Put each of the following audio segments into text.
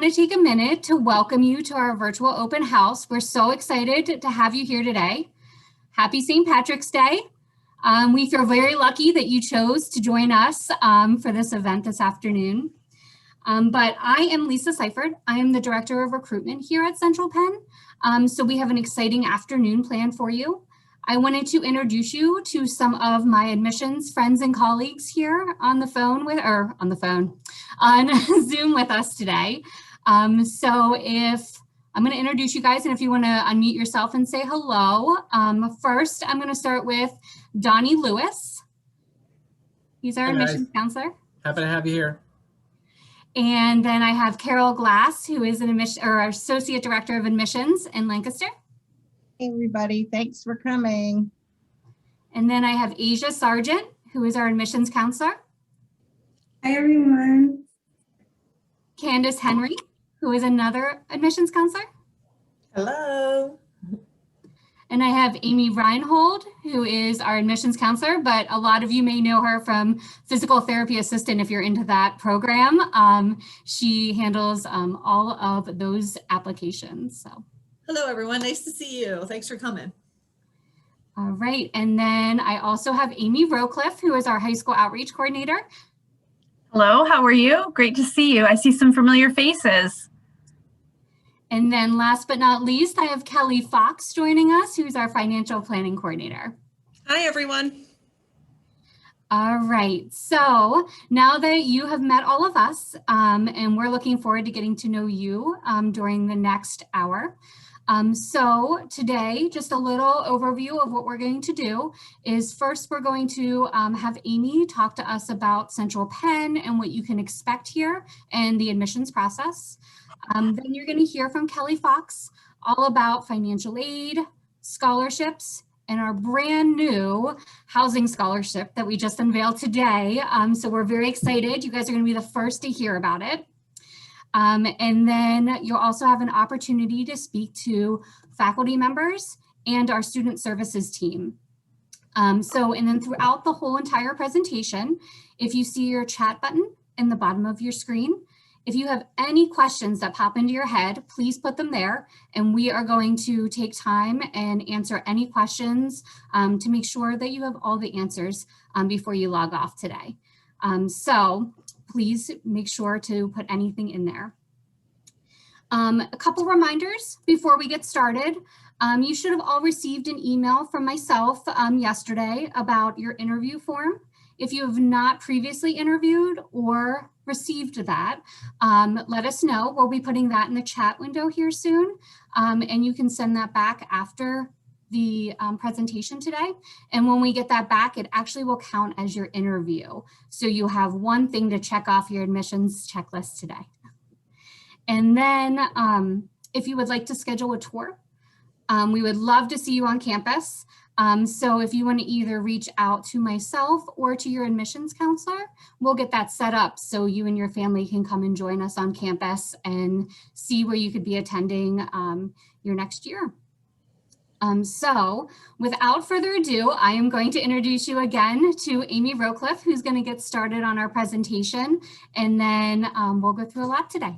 To take a minute to welcome you to our virtual open house. We're so excited to have you here today. Happy St. Patrick's Day. We feel very lucky that you chose to join us for this event this afternoon. But I am Lisa Seifert. I am the Director of Recruitment here at Central Penn. So we have an exciting afternoon planned for you. I wanted to introduce you to some of my admissions friends and colleagues here on Zoom with us today. So if I'm going to introduce you guys, and if you want to unmute yourself and say hello. First, I'm going to start with Donnie Lewis. He's our admissions counselor. Happy to have you here. And then I have Carol Glass, who is an Associate Director of Admissions in Lancaster. Hey everybody, thanks for coming. And then I have Asia Sargent, who is our admissions counselor. Hi everyone. Candace Henry, who is another admissions counselor. Hello. And I have Amy Reinhold, who is our admissions counselor, but a lot of you may know her from physical therapy assistant if you're into that program. She handles all of those applications. So. Hello, everyone. Nice to see you. Thanks for coming. All right. And then I also have Amy Rowcliffe, who is our high school outreach coordinator. Hello, how are you? Great to see you. I see some familiar faces. And then last but not least, I have Kelly Fox joining us, who's our financial planning coordinator. Hi, everyone. All right, so now that you have met all of us, and we're looking forward to getting to know you during the next hour. So today, just a little overview of what we're going to do is first we're going to have Amy talk to us about Central Penn and what you can expect here and the admissions process. Then you're going to hear from Kelly Fox all about financial aid, scholarships, and our brand new housing scholarship that we just unveiled today. So we're very excited. You guys are going to be the first to hear about it. And then you'll also have an opportunity to speak to faculty members and our student services team. And then throughout the whole entire presentation, if you see your chat button in the bottom of your screen, if you have any questions that pop into your head, please put them there, and we are going to take time and answer any questions to make sure that you have all the answers before you log off today. So please make sure to put anything in there. A couple reminders before we get started. You should have all received an email from myself yesterday about your interview form. If you have not previously interviewed or received that, let us know. We'll be putting that in the chat window here soon, and you can send that back after the presentation today. And when we get that back, it actually will count as your interview. So you have one thing to check off your admissions checklist today. And then if you would like to schedule a tour, we would love to see you on campus. So if you want to either reach out to myself or to your admissions counselor, we'll get that set up so you and your family can come and join us on campus and see where you could be attending your next year. So without further ado, I am going to introduce you again to Amy Rowcliffe, who's going to get started on our presentation, and then we'll go through a lot today.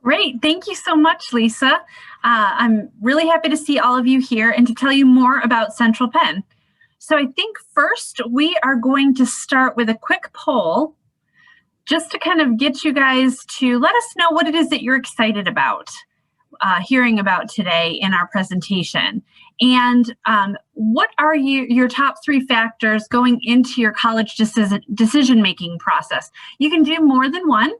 Great, thank you so much, Lisa. I'm really happy to see all of you here and to tell you more about Central Penn. So I think first we are going to start with a quick poll just to kind of get you guys to let us know what it is that you're excited about hearing about today in our presentation. And what are your top 3 factors going into your college decision-making process? You can do more than one.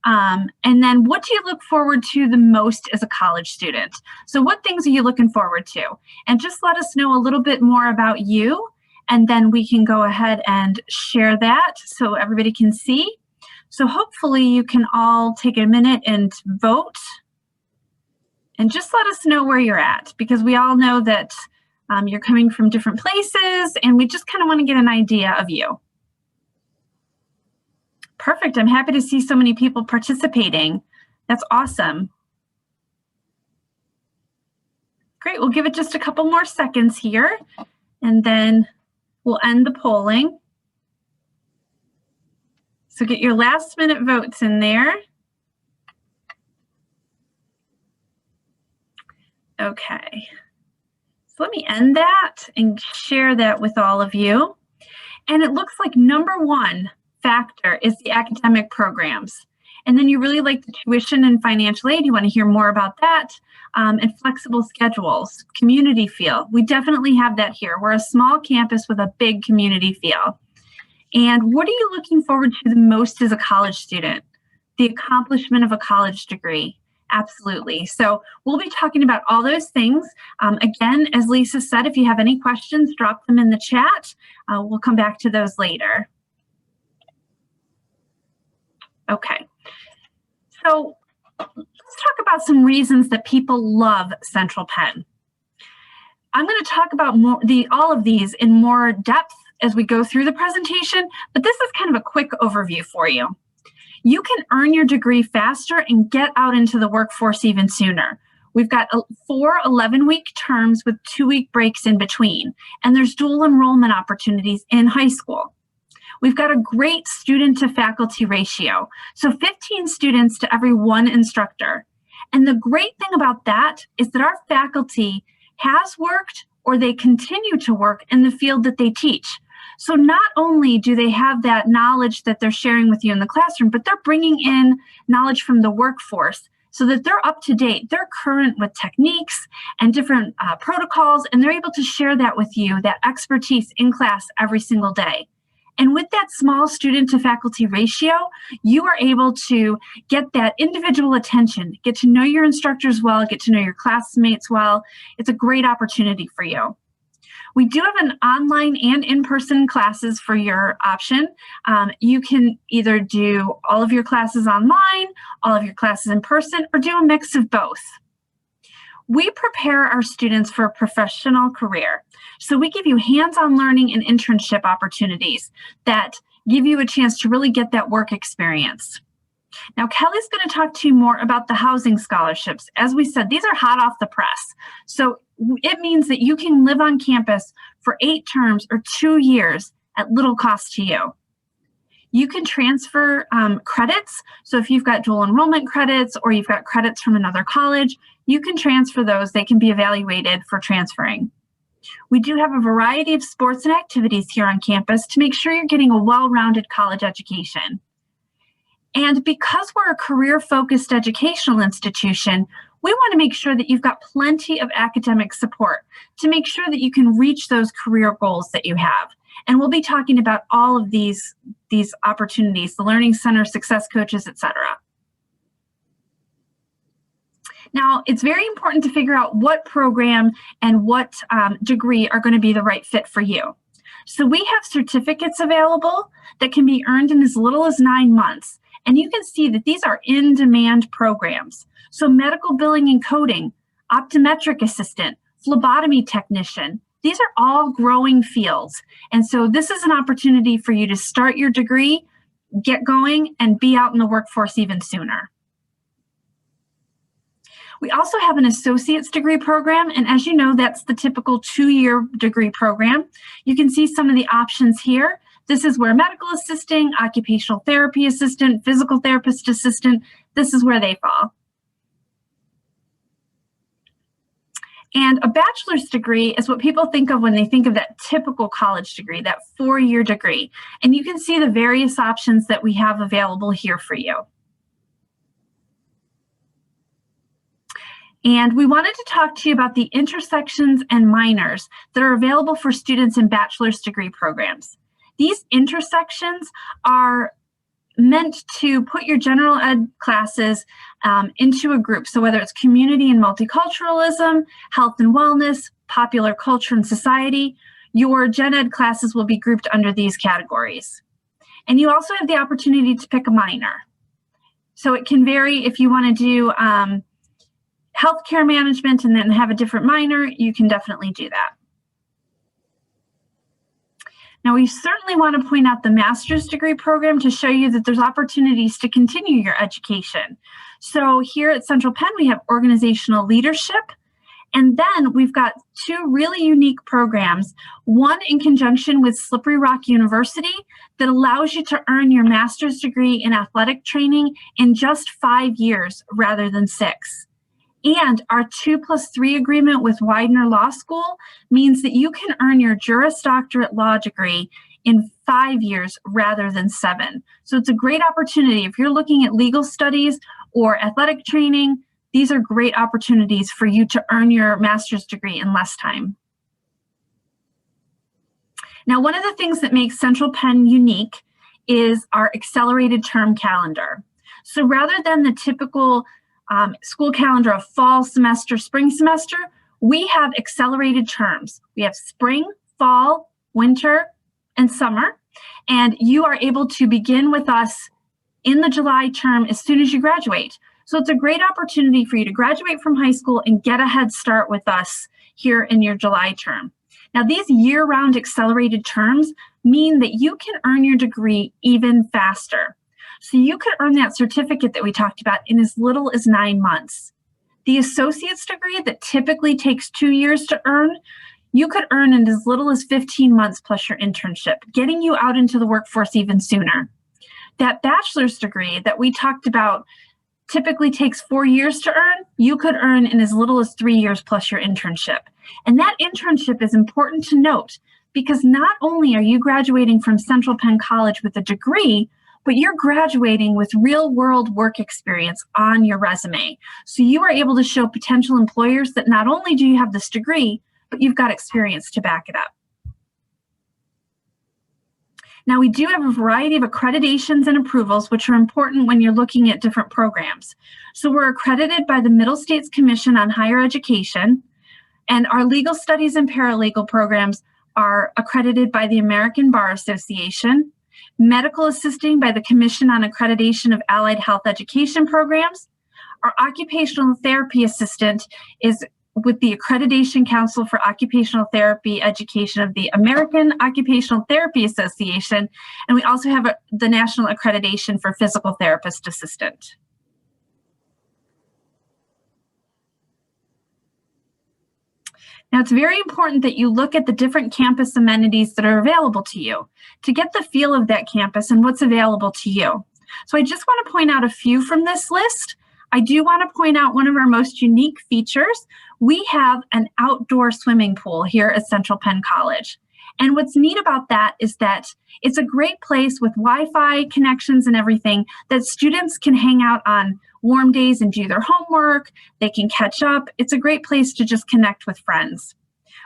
And then what do you look forward to the most as a college student? So what things are you looking forward to? And just let us know a little bit more about you, and then we can go ahead and share that so everybody can see. So hopefully you can all take a minute and vote. And just let us know where you're at, because we all know that you're coming from different places, and we just kind of want to get an idea of you. Perfect. I'm happy to see so many people participating. That's awesome. Great. We'll give it just a couple more seconds here, and then we'll end the polling. So get your last minute votes in there. Okay. So let me end that and share that with all of you. And it looks like number one factor is the academic programs. And then you really like the tuition and financial aid. You want to hear more about that. And flexible schedules, community feel. We definitely have that here. We're a small campus with a big community feel. And what are you looking forward to the most as a college student? The accomplishment of a college degree. Absolutely. So we'll be talking about all those things. Again, as Lisa said, if you have any questions, drop them in the chat. We'll come back to those later. Okay. So let's talk about some reasons that people love Central Penn. I'm going to talk about all of these in more depth as we go through the presentation, but this is kind of a quick overview for you. You can earn your degree faster and get out into the workforce even sooner. We've got 4 11-week terms with 2-week breaks in between, and there's dual enrollment opportunities in high school. We've got a great student to faculty ratio, so 15 students to every 1 instructor. And the great thing about that is that our faculty has worked or they continue to work in the field that they teach. So not only do they have that knowledge that they're sharing with you in the classroom, but they're bringing in knowledge from the workforce so that they're up to date. They're current with techniques and different protocols, and they're able to share that with you, that expertise in class every single day. And with that small student to faculty ratio, you are able to get that individual attention, get to know your instructors well, get to know your classmates well. It's a great opportunity for you. We do have an online and in-person classes for your option. You can either do all of your classes online, all of your classes in person, or do a mix of both. We prepare our students for a professional career. So we give you hands-on learning and internship opportunities that give you a chance to really get that work experience. Now, Kelly's going to talk to you more about the housing scholarships. As we said, these are hot off the press. So it means that you can live on campus for 8 terms or 2 years at little cost to you. You can transfer credits. So if you've got dual enrollment credits or you've got credits from another college, you can transfer those. They can be evaluated for transferring. We do have a variety of sports and activities here on campus to make sure you're getting a well-rounded college education. And because we're a career-focused educational institution, we want to make sure that you've got plenty of academic support to make sure that you can reach those career goals that you have. And we'll be talking about all of these opportunities, the Learning Center, Success Coaches, etc. Now, it's very important to figure out what program and what degree are going to be the right fit for you. So we have certificates available that can be earned in as little as 9 months. And you can see that these are in-demand programs. So medical billing and coding, optometric assistant, phlebotomy technician, these are all growing fields. And so this is an opportunity for you to start your degree, get going, and be out in the workforce even sooner. We also have an associate's degree program, and as you know, that's the typical 2-year degree program. You can see some of the options here. This is where medical assisting, occupational therapy assistant, physical therapist assistant, this is where they fall. And a bachelor's degree is what people think of when they think of that typical college degree, that 4-year degree. And you can see the various options that we have available here for you. And we wanted to talk to you about the intersections and minors that are available for students in bachelor's degree programs. These intersections are meant to put your general ed classes into a group. So whether it's community and multiculturalism, health and wellness, popular culture and society, your gen ed classes will be grouped under these categories. And you also have the opportunity to pick a minor. So it can vary if you want to do healthcare management and then have a different minor, you can definitely do that. Now, we certainly want to point out the master's degree program to show you that there's opportunities to continue your education. So here at Central Penn, we have organizational leadership, and then we've got 2 really unique programs, one in conjunction with Slippery Rock University that allows you to earn your master's degree in athletic training in just 5 years rather than 6. And our 2+3 agreement with Widener Law School means that you can earn your Juris Doctorate law degree in 5 years rather than 7. So it's a great opportunity. If you're looking at legal studies or athletic training, these are great opportunities for you to earn your master's degree in less time. Now, one of the things that makes Central Penn unique is our accelerated term calendar. So rather than the typical school calendar of fall semester, spring semester, we have accelerated terms. We have spring, fall, winter, and summer. And you are able to begin with us in the July term as soon as you graduate. So it's a great opportunity for you to graduate from high school and get a head start with us here in your July term. Now, these year-round accelerated terms mean that you can earn your degree even faster. So you could earn that certificate that we talked about in as little as 9 months. The associate's degree that typically takes 2 years to earn, you could earn in as little as 15 months plus your internship, getting you out into the workforce even sooner. That bachelor's degree that we talked about typically takes 4 years to earn, you could earn in as little as 3 years plus your internship. And that internship is important to note because not only are you graduating from Central Penn College with a degree, but you're graduating with real world work experience on your resume. So you are able to show potential employers that not only do you have this degree, but you've got experience to back it up. Now, we do have a variety of accreditations and approvals, which are important when you're looking at different programs. So we're accredited by the Middle States Commission on Higher Education, and our legal studies and paralegal programs are accredited by the American Bar Association, medical assisting by the Commission on Accreditation of Allied Health Education Programs. Our occupational therapy assistant is with the Accreditation Council for Occupational Therapy Education of the American Occupational Therapy Association, and we also have the National Accreditation for Physical Therapist Assistant. Now, it's very important that you look at the different campus amenities that are available to you to get the feel of that campus and what's available to you. So I just want to point out a few from this list. I do want to point out one of our most unique features. We have an outdoor swimming pool here at Central Penn College. And what's neat about that is that it's a great place with Wi-Fi connections and everything that students can hang out on warm days and do their homework. They can catch up. It's a great place to just connect with friends.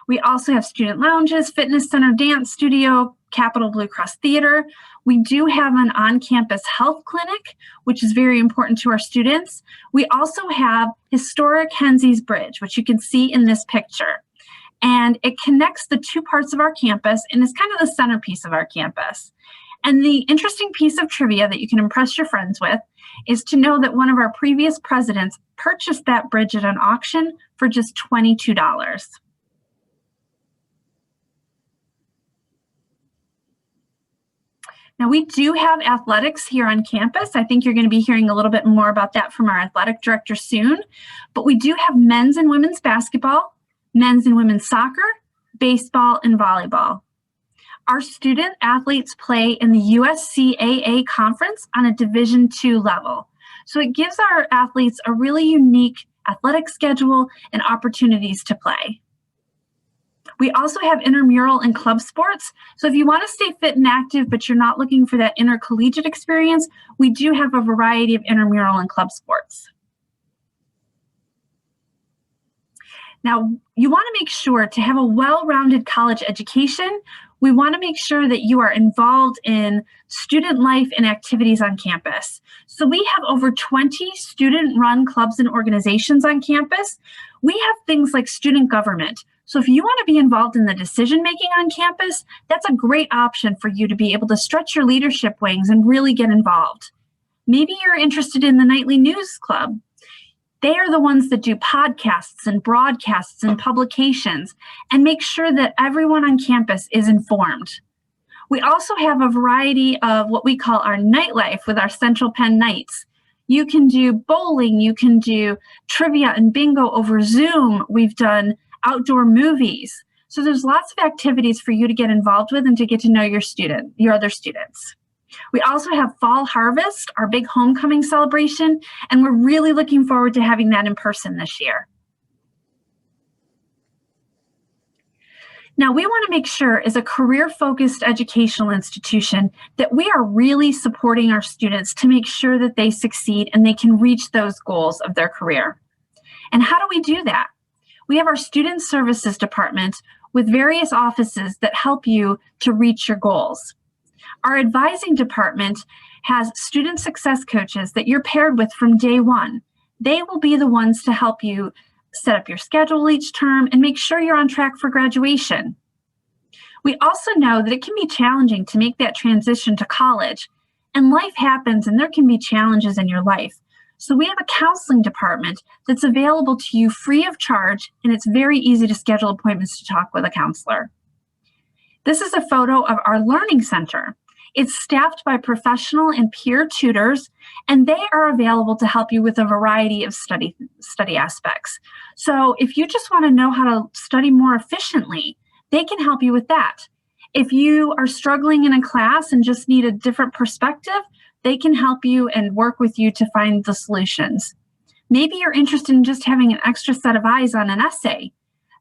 We also have student lounges, fitness center, dance studio, Capital Blue Cross Theater. We do have an on-campus health clinic, which is very important to our students. We also have historic Hensey's Bridge, which you can see in this picture. And it connects the two parts of our campus and is kind of the centerpiece of our campus. And the interesting piece of trivia that you can impress your friends with is to know that one of our previous presidents purchased that bridge at an auction for just $22. Now, we do have athletics here on campus. I think you're going to be hearing a little bit more about that from our athletic director soon. But we do have men's and women's basketball, men's and women's soccer, baseball, and volleyball. Our student athletes play in the USCAA conference on a Division II level. So it gives our athletes a really unique athletic schedule and opportunities to play. We also have intramural and club sports. So if you want to stay fit and active, but you're not looking for that intercollegiate experience, we do have a variety of intramural and club sports. Now, you want to make sure to have a well-rounded college education. We want to make sure that you are involved in student life and activities on campus. So we have over 20 student-run clubs and organizations on campus. We have things like student government. So if you want to be involved in the decision-making on campus, that's a great option for you to be able to stretch your leadership wings and really get involved. Maybe you're interested in the nightly news club. They are the ones that do podcasts and broadcasts and publications and make sure that everyone on campus is informed. We also have a variety of what we call our nightlife with our Central Penn Nights. You can do bowling, you can do trivia and bingo over Zoom. We've done outdoor movies. So there's lots of activities for you to get involved with and to get to know your other students. We also have Fall Harvest, our big homecoming celebration, and we're really looking forward to having that in person this year. Now, we want to make sure as a career-focused educational institution that we are really supporting our students to make sure that they succeed and they can reach those goals of their career. And how do we do that? We have our Student Services Department with various offices that help you to reach your goals. Our Advising Department has student success coaches that you're paired with from day one. They will be the ones to help you set up your schedule each term and make sure you're on track for graduation. We also know that it can be challenging to make that transition to college, and life happens and there can be challenges in your life. So we have a counseling department that's available to you free of charge, and it's very easy to schedule appointments to talk with a counselor. This is a photo of our Learning Center. It's staffed by professional and peer tutors, and they are available to help you with a variety of study aspects. So if you just want to know how to study more efficiently, they can help you with that. If you are struggling in a class and just need a different perspective, they can help you and work with you to find the solutions. Maybe you're interested in just having an extra set of eyes on an essay.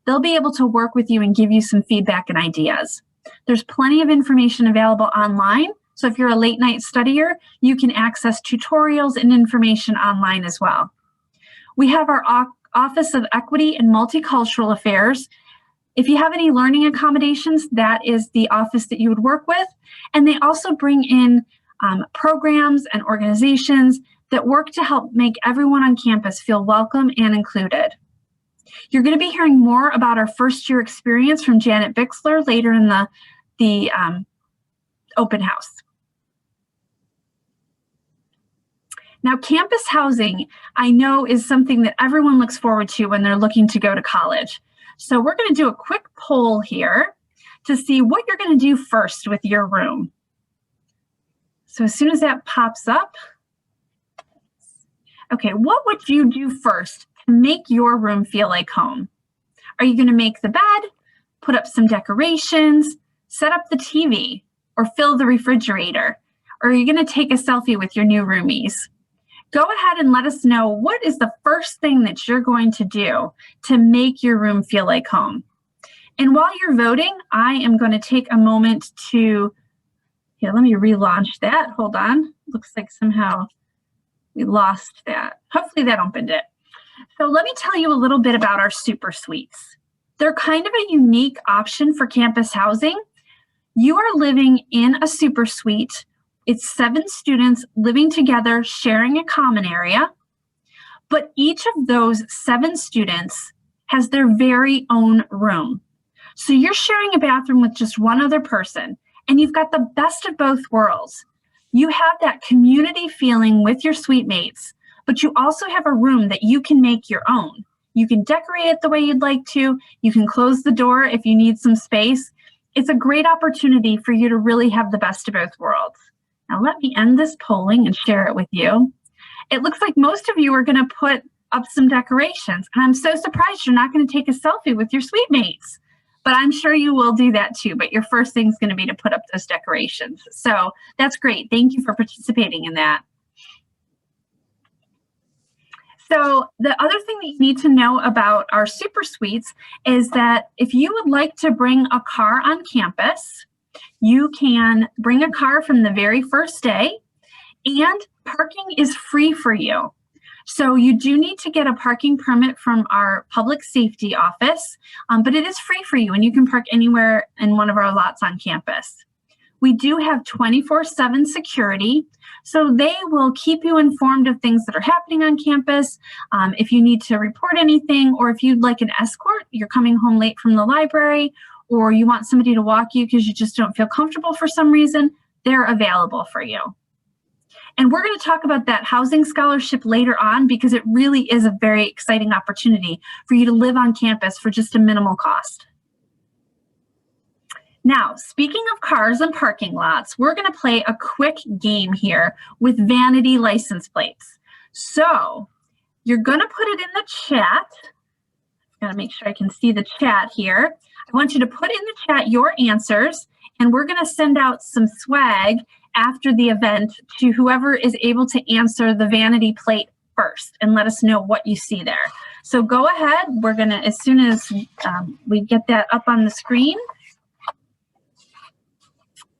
They'll be able to work with you and give you some feedback and ideas. There's plenty of information available online. So if you're a late night studier, you can access tutorials and information online as well. We have our Office of Equity and Multicultural Affairs. If you have any learning accommodations, that is the office that you would work with. And they also bring in programs and organizations that work to help make everyone on campus feel welcome and included. You're going to be hearing more about our first year experience from Janet Bixler later in the open house. Now, campus housing, I know, is something that everyone looks forward to when they're looking to go to college. So we're going to do a quick poll here to see what you're going to do first with your room. So as soon as that pops up, okay, what would you do first to make your room feel like home? Are you going to make the bed, put up some decorations, set up the TV, or fill the refrigerator? Or are you going to take a selfie with your new roomies? Go ahead and let us know what is the first thing that you're going to do to make your room feel like home. And while you're voting, I am going to take a moment to, here, let me relaunch that. Hold on. Looks like somehow we lost that. Hopefully that opened it. So let me tell you a little bit about our super suites. They're kind of a unique option for campus housing. You are living in a super suite. It's 7 students living together, sharing a common area. But each of those 7 students has their very own room. So you're sharing a bathroom with just one other person, and you've got the best of both worlds. You have that community feeling with your suite mates, but you also have a room that you can make your own. You can decorate it the way you'd like to. You can close the door if you need some space. It's a great opportunity for you to really have the best of both worlds. Now let me end this polling and share it with you. It looks like most of you are going to put up some decorations. And I'm so surprised you're not going to take a selfie with your suite mates. But I'm sure you will do that too. But your first thing is going to be to put up those decorations. So that's great. Thank you for participating in that. So the other thing that you need to know about our super suites is that if you would like to bring a car on campus, you can bring a car from the very first day, and parking is free for you. So you do need to get a parking permit from our public safety office, but it is free for you and you can park anywhere in one of our lots on campus. We do have 24/7 security, so they will keep you informed of things that are happening on campus. If you need to report anything, or if you'd like an escort, you're coming home late from the library, or you want somebody to walk you because you just don't feel comfortable for some reason, they're available for you. And we're going to talk about that housing scholarship later on because it really is a very exciting opportunity for you to live on campus for just a minimal cost. Now, speaking of cars and parking lots, we're going to play a quick game here with vanity license plates. So you're going to put it in the chat. Got to make sure I can see the chat here. I want you to put in the chat your answers, and we're going to send out some swag after the event to whoever is able to answer the vanity plate first and let us know what you see there. So go ahead. We're going to, as soon as we get that up on the screen.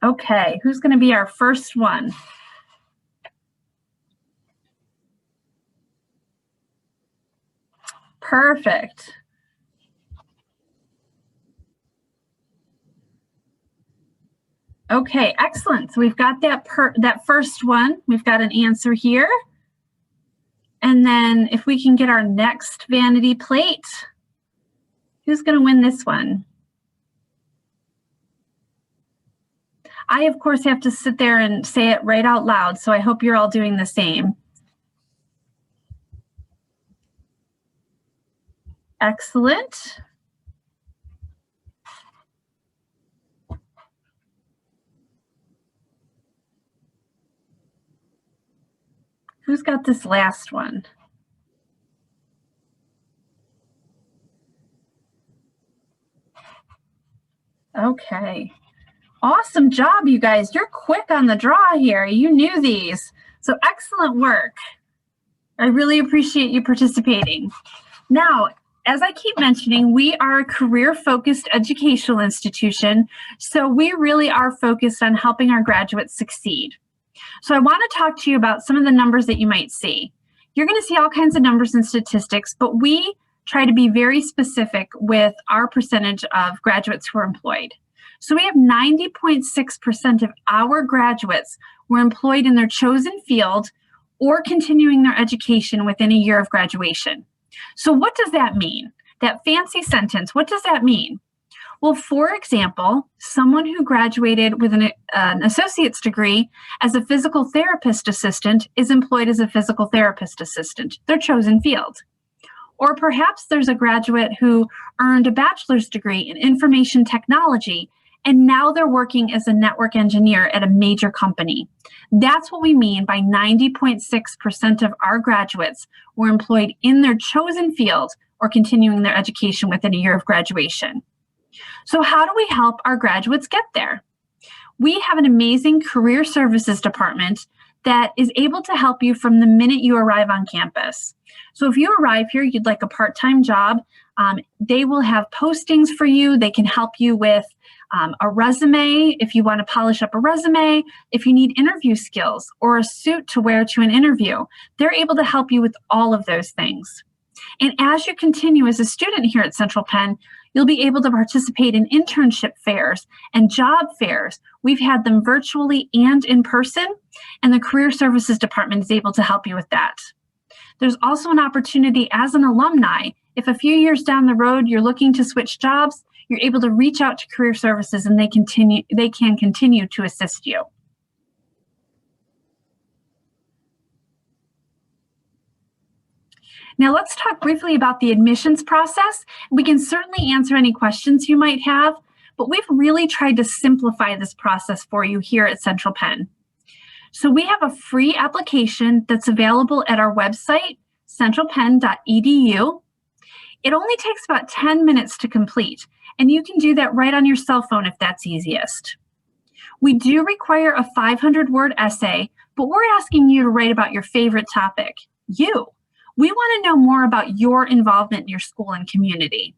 Okay, who's going to be our first one? Perfect. Okay, excellent. So we've got that first one. We've got an answer here. And then if we can get our next vanity plate, who's going to win this one? I, of course, have to sit there and say it right out loud, so I hope you're all doing the same. Excellent. Who's got this last one? Okay. Awesome job, you guys. You're quick on the draw here. You knew these. So excellent work. I really appreciate you participating. Now, as I keep mentioning, we are a career-focused educational institution, so we really are focused on helping our graduates succeed. So I want to talk to you about some of the numbers that you might see. You're going to see all kinds of numbers and statistics, but we try to be very specific with our percentage of graduates who are employed. So we have 90.6% of our graduates were employed in their chosen field or continuing their education within a year of graduation. So what does that mean? That fancy sentence, what does that mean? Well, for example, someone who graduated with an associate's degree as a physical therapist assistant is employed as a physical therapist assistant, their chosen field. Or perhaps there's a graduate who earned a bachelor's degree in information technology, and now they're working as a network engineer at a major company. That's what we mean by 90.6% of our graduates were employed in their chosen field or continuing their education within a year of graduation. So how do we help our graduates get there? We have an amazing career services department that is able to help you from the minute you arrive on campus. So if you arrive here, you'd like a part-time job, they will have postings for you. They can help you with a resume, if you want to polish up a resume, if you need interview skills or a suit to wear to an interview, they're able to help you with all of those things. And as you continue as a student here at Central Penn, you'll be able to participate in internship fairs and job fairs. We've had them virtually and in person, and the Career Services Department is able to help you with that. There's also an opportunity as an alumni. If a few years down the road you're looking to switch jobs, you're able to reach out to Career Services and they can continue to assist you. Now let's talk briefly about the admissions process. We can certainly answer any questions you might have, but we've really tried to simplify this process for you here at Central Penn. So we have a free application that's available at our website, centralpenn.edu. It only takes about 10 minutes to complete, and you can do that right on your cell phone if that's easiest. We do require a 500-word essay, but we're asking you to write about your favorite topic, you. We want to know more about your involvement in your school and community.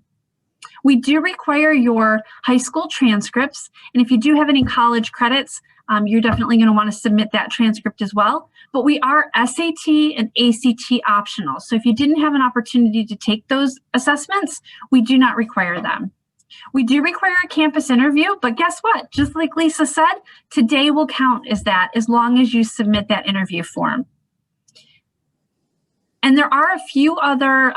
We do require your high school transcripts, and if you do have any college credits, you're definitely going to want to submit that transcript as well. But we are SAT and ACT optional. So if you didn't have an opportunity to take those assessments, we do not require them. We do require a campus interview, but guess what? Just like Lisa said, today will count as that as long as you submit that interview form. And there are a few other,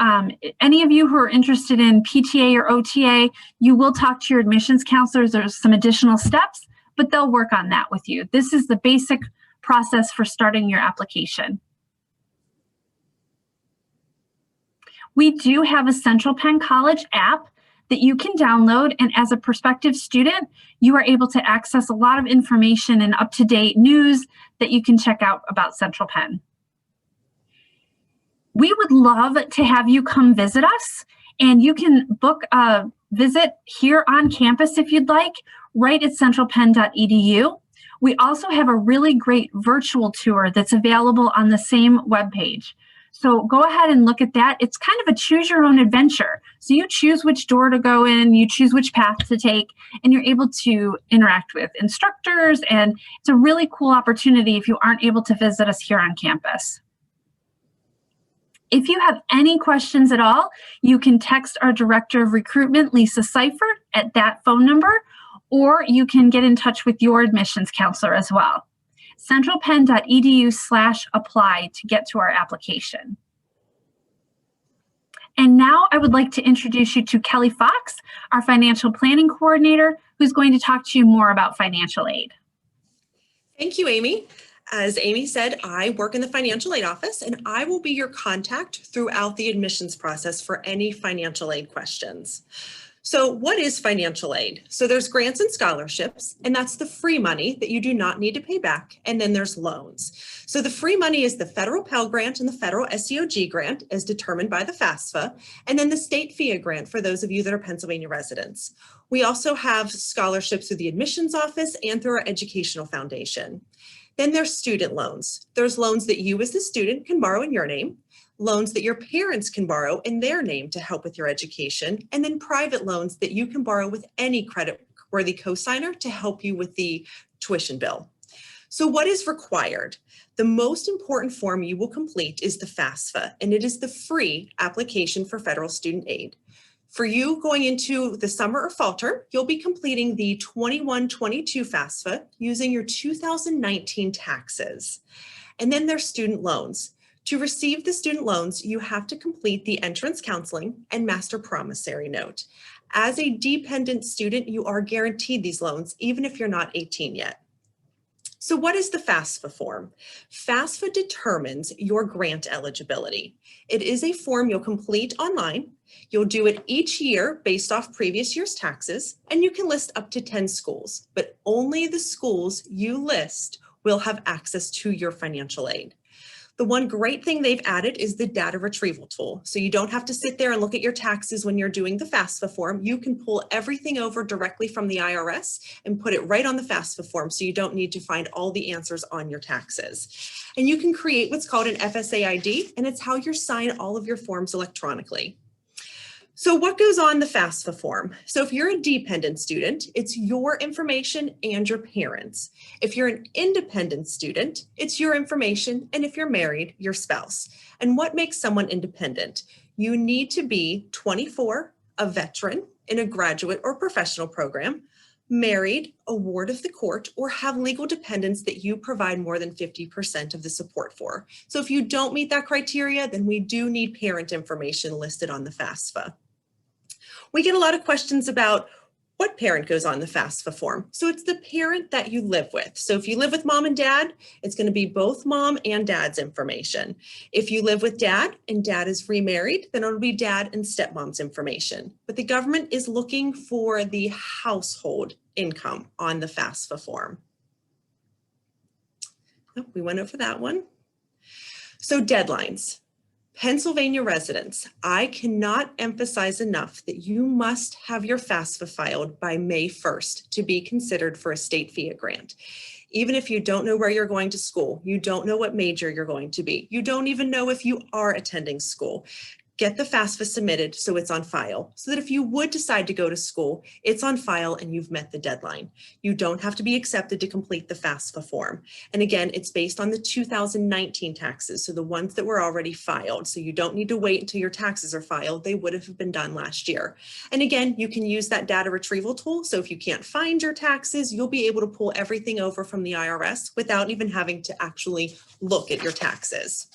any of you who are interested in PTA or OTA, you will talk to your admissions counselors. There's some additional steps, but they'll work on that with you. This is the basic process for starting your application. We do have a Central Penn College app that you can download, and as a prospective student, you are able to access a lot of information and up-to-date news that you can check out about Central Penn. We would love to have you come visit us, and you can book a visit here on campus if you'd like, right at centralpenn.edu. We also have a really great virtual tour that's available on the same webpage. So go ahead and look at that. It's kind of a choose your own adventure. So you choose which door to go in, you choose which path to take, and you're able to interact with instructors. And it's a really cool opportunity if you aren't able to visit us here on campus. If you have any questions at all, you can text our Director of Recruitment, Lisa Seifert, at that phone number, or you can get in touch with your admissions counselor as well. centralpenn.edu/apply to get to our application. And now I would like to introduce you to Kelly Fox, our financial planning coordinator, who's going to talk to you more about financial aid. Thank you, Amy. As Amy said, I work in the financial aid office, and I will be your contact throughout the admissions process for any financial aid questions. So what is financial aid? So there's grants and scholarships, and that's the free money that you do not need to pay back. And then there's loans. So the free money is the federal Pell Grant and the federal SEOG grant as determined by the FAFSA, and then the state FIA grant for those of you that are Pennsylvania residents. We also have scholarships through the admissions office and through our educational foundation. Then there's student loans. There's loans that you as the student can borrow in your name, loans that your parents can borrow in their name to help with your education, and then private loans that you can borrow with any credit-worthy cosigner to help you with the tuition bill. So what is required? The most important form you will complete is the FAFSA, and it is the free application for federal student aid. For you going into the summer or fall term, you'll be completing the 21-22 FAFSA using your 2019 taxes. And then there's student loans. To receive the student loans, you have to complete the entrance counseling and master promissory note. As a dependent student, you are guaranteed these loans, even if you're not 18 yet. So what is the FAFSA form? FAFSA determines your grant eligibility. It is a form you'll complete online. You'll do it each year based off previous year's taxes, and you can list up to 10 schools, but only the schools you list will have access to your financial aid. The one great thing they've added is the data retrieval tool. So you don't have to sit there and look at your taxes when you're doing the FAFSA form. You can pull everything over directly from the IRS and put it right on the FAFSA form, so you don't need to find all the answers on your taxes. And you can create what's called an FSA ID, and it's how you sign all of your forms electronically. So what goes on the FAFSA form? So if you're a dependent student, it's your information and your parents. If you're an independent student, it's your information, and if you're married, your spouse. And what makes someone independent? You need to be 24, a veteran in a graduate or professional program, married, a ward of the court, or have legal dependents that you provide more than 50% of the support for. So if you don't meet that criteria, then we do need parent information listed on the FAFSA. We get a lot of questions about what parent goes on the FAFSA form. So it's the parent that you live with. So if you live with mom and dad, it's going to be both mom and dad's information. If you live with dad and dad is remarried, then it'll be dad and stepmom's information. But the government is looking for the household income on the FAFSA form. Oh, we went over that one. So deadlines. Pennsylvania residents, I cannot emphasize enough that you must have your FAFSA filed by May 1st to be considered for a state FIA grant. Even if you don't know where you're going to school, you don't know what major you're going to be, you don't even know if you are attending school, get the FAFSA submitted so it's on file, so that if you would decide to go to school, it's on file and you've met the deadline. You don't have to be accepted to complete the FAFSA form. And again, it's based on the 2019 taxes, so the ones that were already filed. So you don't need to wait until your taxes are filed. They would have been done last year. And again, you can use that data retrieval tool. So if you can't find your taxes, you'll be able to pull everything over from the IRS without even having to actually look at your taxes.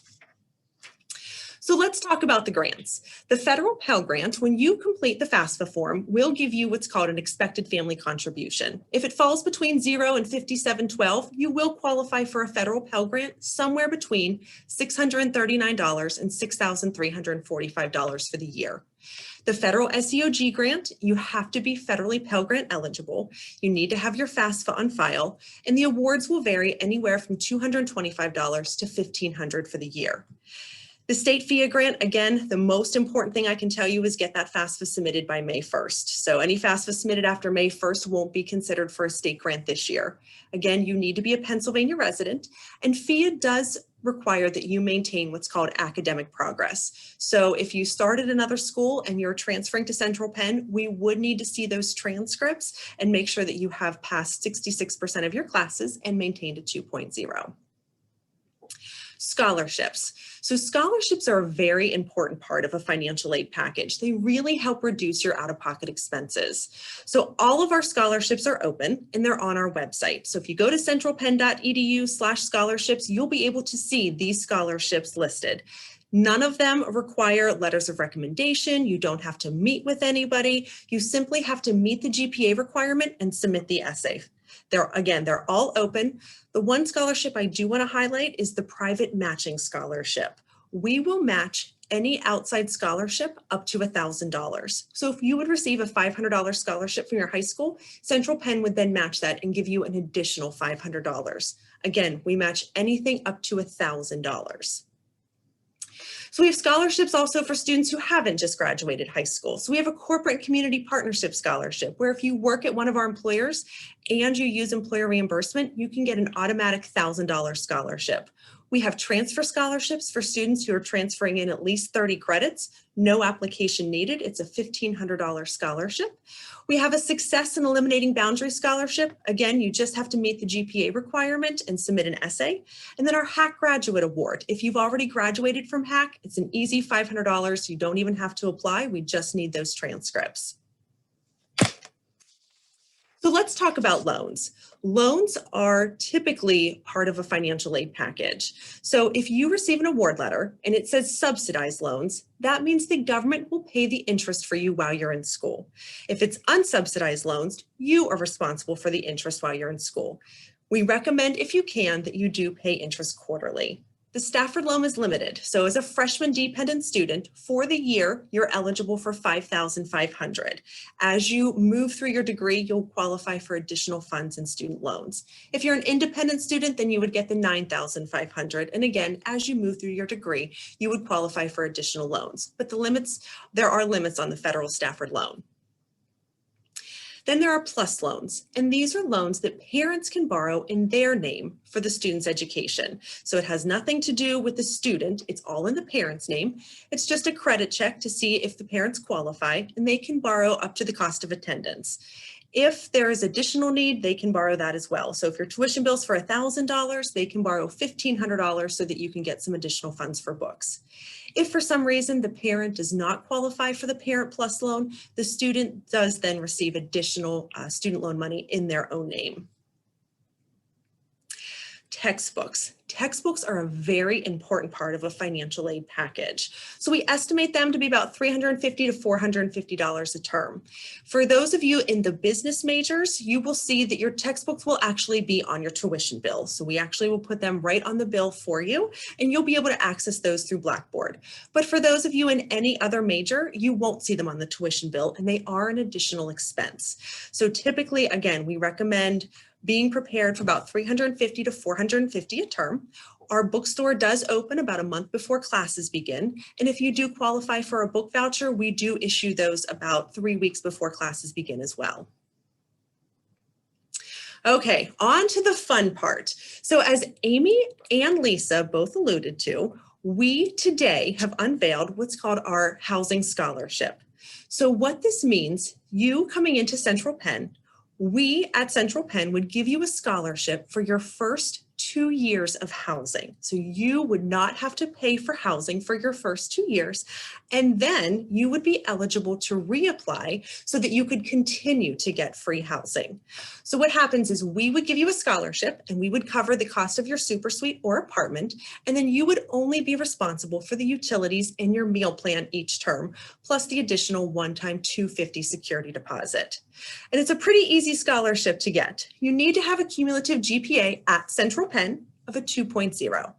So let's talk about the grants. The federal Pell Grant, when you complete the FAFSA form, will give you what's called an expected family contribution. If it falls between 0 and 5712, you will qualify for a federal Pell Grant somewhere between $639 and $6,345 for the year. The federal SEOG grant, you have to be federally Pell Grant eligible. You need to have your FAFSA on file, and the awards will vary anywhere from $225 to $1,500 for the year. The state FIA grant, again, the most important thing I can tell you is get that FAFSA submitted by May 1st. So any FAFSA submitted after May 1st won't be considered for a state grant this year. Again, you need to be a Pennsylvania resident, and FIA does require that you maintain what's called academic progress. So if you start at another school and you're transferring to Central Penn, we would need to see those transcripts and make sure that you have passed 66% of your classes and maintained a 2.0. Scholarships. So scholarships are a very important part of a financial aid package. They really help reduce your out-of-pocket expenses. So all of our scholarships are open and they're on our website. So if you go to centralpenn.edu/scholarships, you'll be able to see these scholarships listed. None of them require letters of recommendation. You don't have to meet with anybody. You simply have to meet the GPA requirement and submit the essay. They're all open. The one scholarship I do want to highlight is the private matching scholarship. We will match any outside scholarship up to $1,000. So if you would receive a $500 scholarship from your high school, Central Penn would then match that and give you an additional $500. Again, we match anything up to $1,000. So we have scholarships also for students who haven't just graduated high school. So we have a corporate community partnership scholarship where if you work at one of our employers and you use employer reimbursement, you can get an automatic $1,000 scholarship. We have transfer scholarships for students who are transferring in at least 30 credits, no application needed. It's a $1,500 scholarship. We have a Success in Eliminating Boundary scholarship. Again, you just have to meet the GPA requirement and submit an essay. And then our HACC Graduate Award. If you've already graduated from HACC, it's an easy $500. You don't even have to apply. We just need those transcripts. So let's talk about loans. Loans are typically part of a financial aid package. So if you receive an award letter and it says subsidized loans, that means the government will pay the interest for you while you're in school. If it's unsubsidized loans, you are responsible for the interest while you're in school. We recommend, if you can, that you do pay interest quarterly. The Stafford loan is limited. So as a freshman dependent student, for the year, you're eligible for $5,500. As you move through your degree, you'll qualify for additional funds and student loans. If you're an independent student, then you would get the $9,500. And again, as you move through your degree, you would qualify for additional loans. But there are limits on the federal Stafford loan. Then there are PLUS loans, and these are loans that parents can borrow in their name for the student's education. So it has nothing to do with the student, it's all in the parent's name. It's just a credit check to see if the parents qualify, and they can borrow up to the cost of attendance. If there is additional need, they can borrow that as well. So if your tuition bill's for $1,000, they can borrow $1,500 so that you can get some additional funds for books. If for some reason the parent does not qualify for the Parent Plus loan, the student does then receive additional student loan money in their own name. Textbooks. Textbooks are a very important part of a financial aid package. So we estimate them to be about $350 to $450 a term. For those of you in the business majors, you will see that your textbooks will actually be on your tuition bill. So we actually will put them right on the bill for you, and you'll be able to access those through Blackboard. But for those of you in any other major, you won't see them on the tuition bill, and they are an additional expense. So typically, again, we recommend being prepared for about $350 to $450 a term. Our bookstore does open about a month before classes begin. And if you do qualify for a book voucher, we do issue those about 3 weeks before classes begin as well. Okay, on to the fun part. So as Amy and Lisa both alluded to, we today have unveiled what's called our housing scholarship. So what this means, you coming into Central Penn, we at Central Penn would give you a scholarship for your first 2 years of housing. So you would not have to pay for housing for your first 2 years, and then you would be eligible to reapply so that you could continue to get free housing. So what happens is we would give you a scholarship and we would cover the cost of your super suite or apartment, and then you would only be responsible for the utilities in your meal plan each term, plus the additional one-time $250 security deposit. And it's a pretty easy scholarship to get. You need to have a cumulative GPA at Central Penn of a 2.0.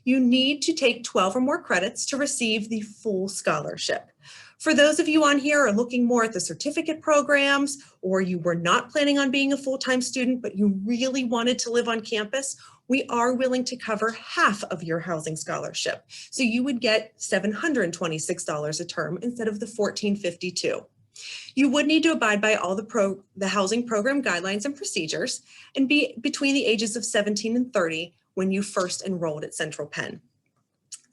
You need to take 12 or more credits to receive the full scholarship. For those of you on here who are looking more at the certificate programs, or you were not planning on being a full-time student, but you really wanted to live on campus, we are willing to cover half of your housing scholarship. So you would get $726 a term instead of the $1,452. You would need to abide by all the housing program guidelines and procedures and be between the ages of 17 and 30 when you first enrolled at Central Penn.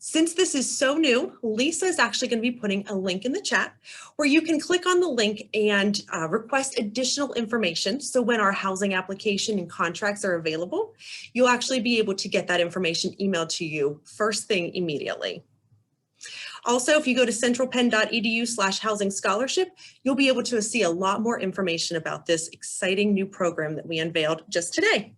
Since this is so new, Lisa is actually going to be putting a link in the chat where you can click on the link and request additional information. So when our housing application and contracts are available, you'll actually be able to get that information emailed to you first thing immediately. Also, if you go to centralpenn.edu/housing scholarship, you'll be able to see a lot more information about this exciting new program that we unveiled just today.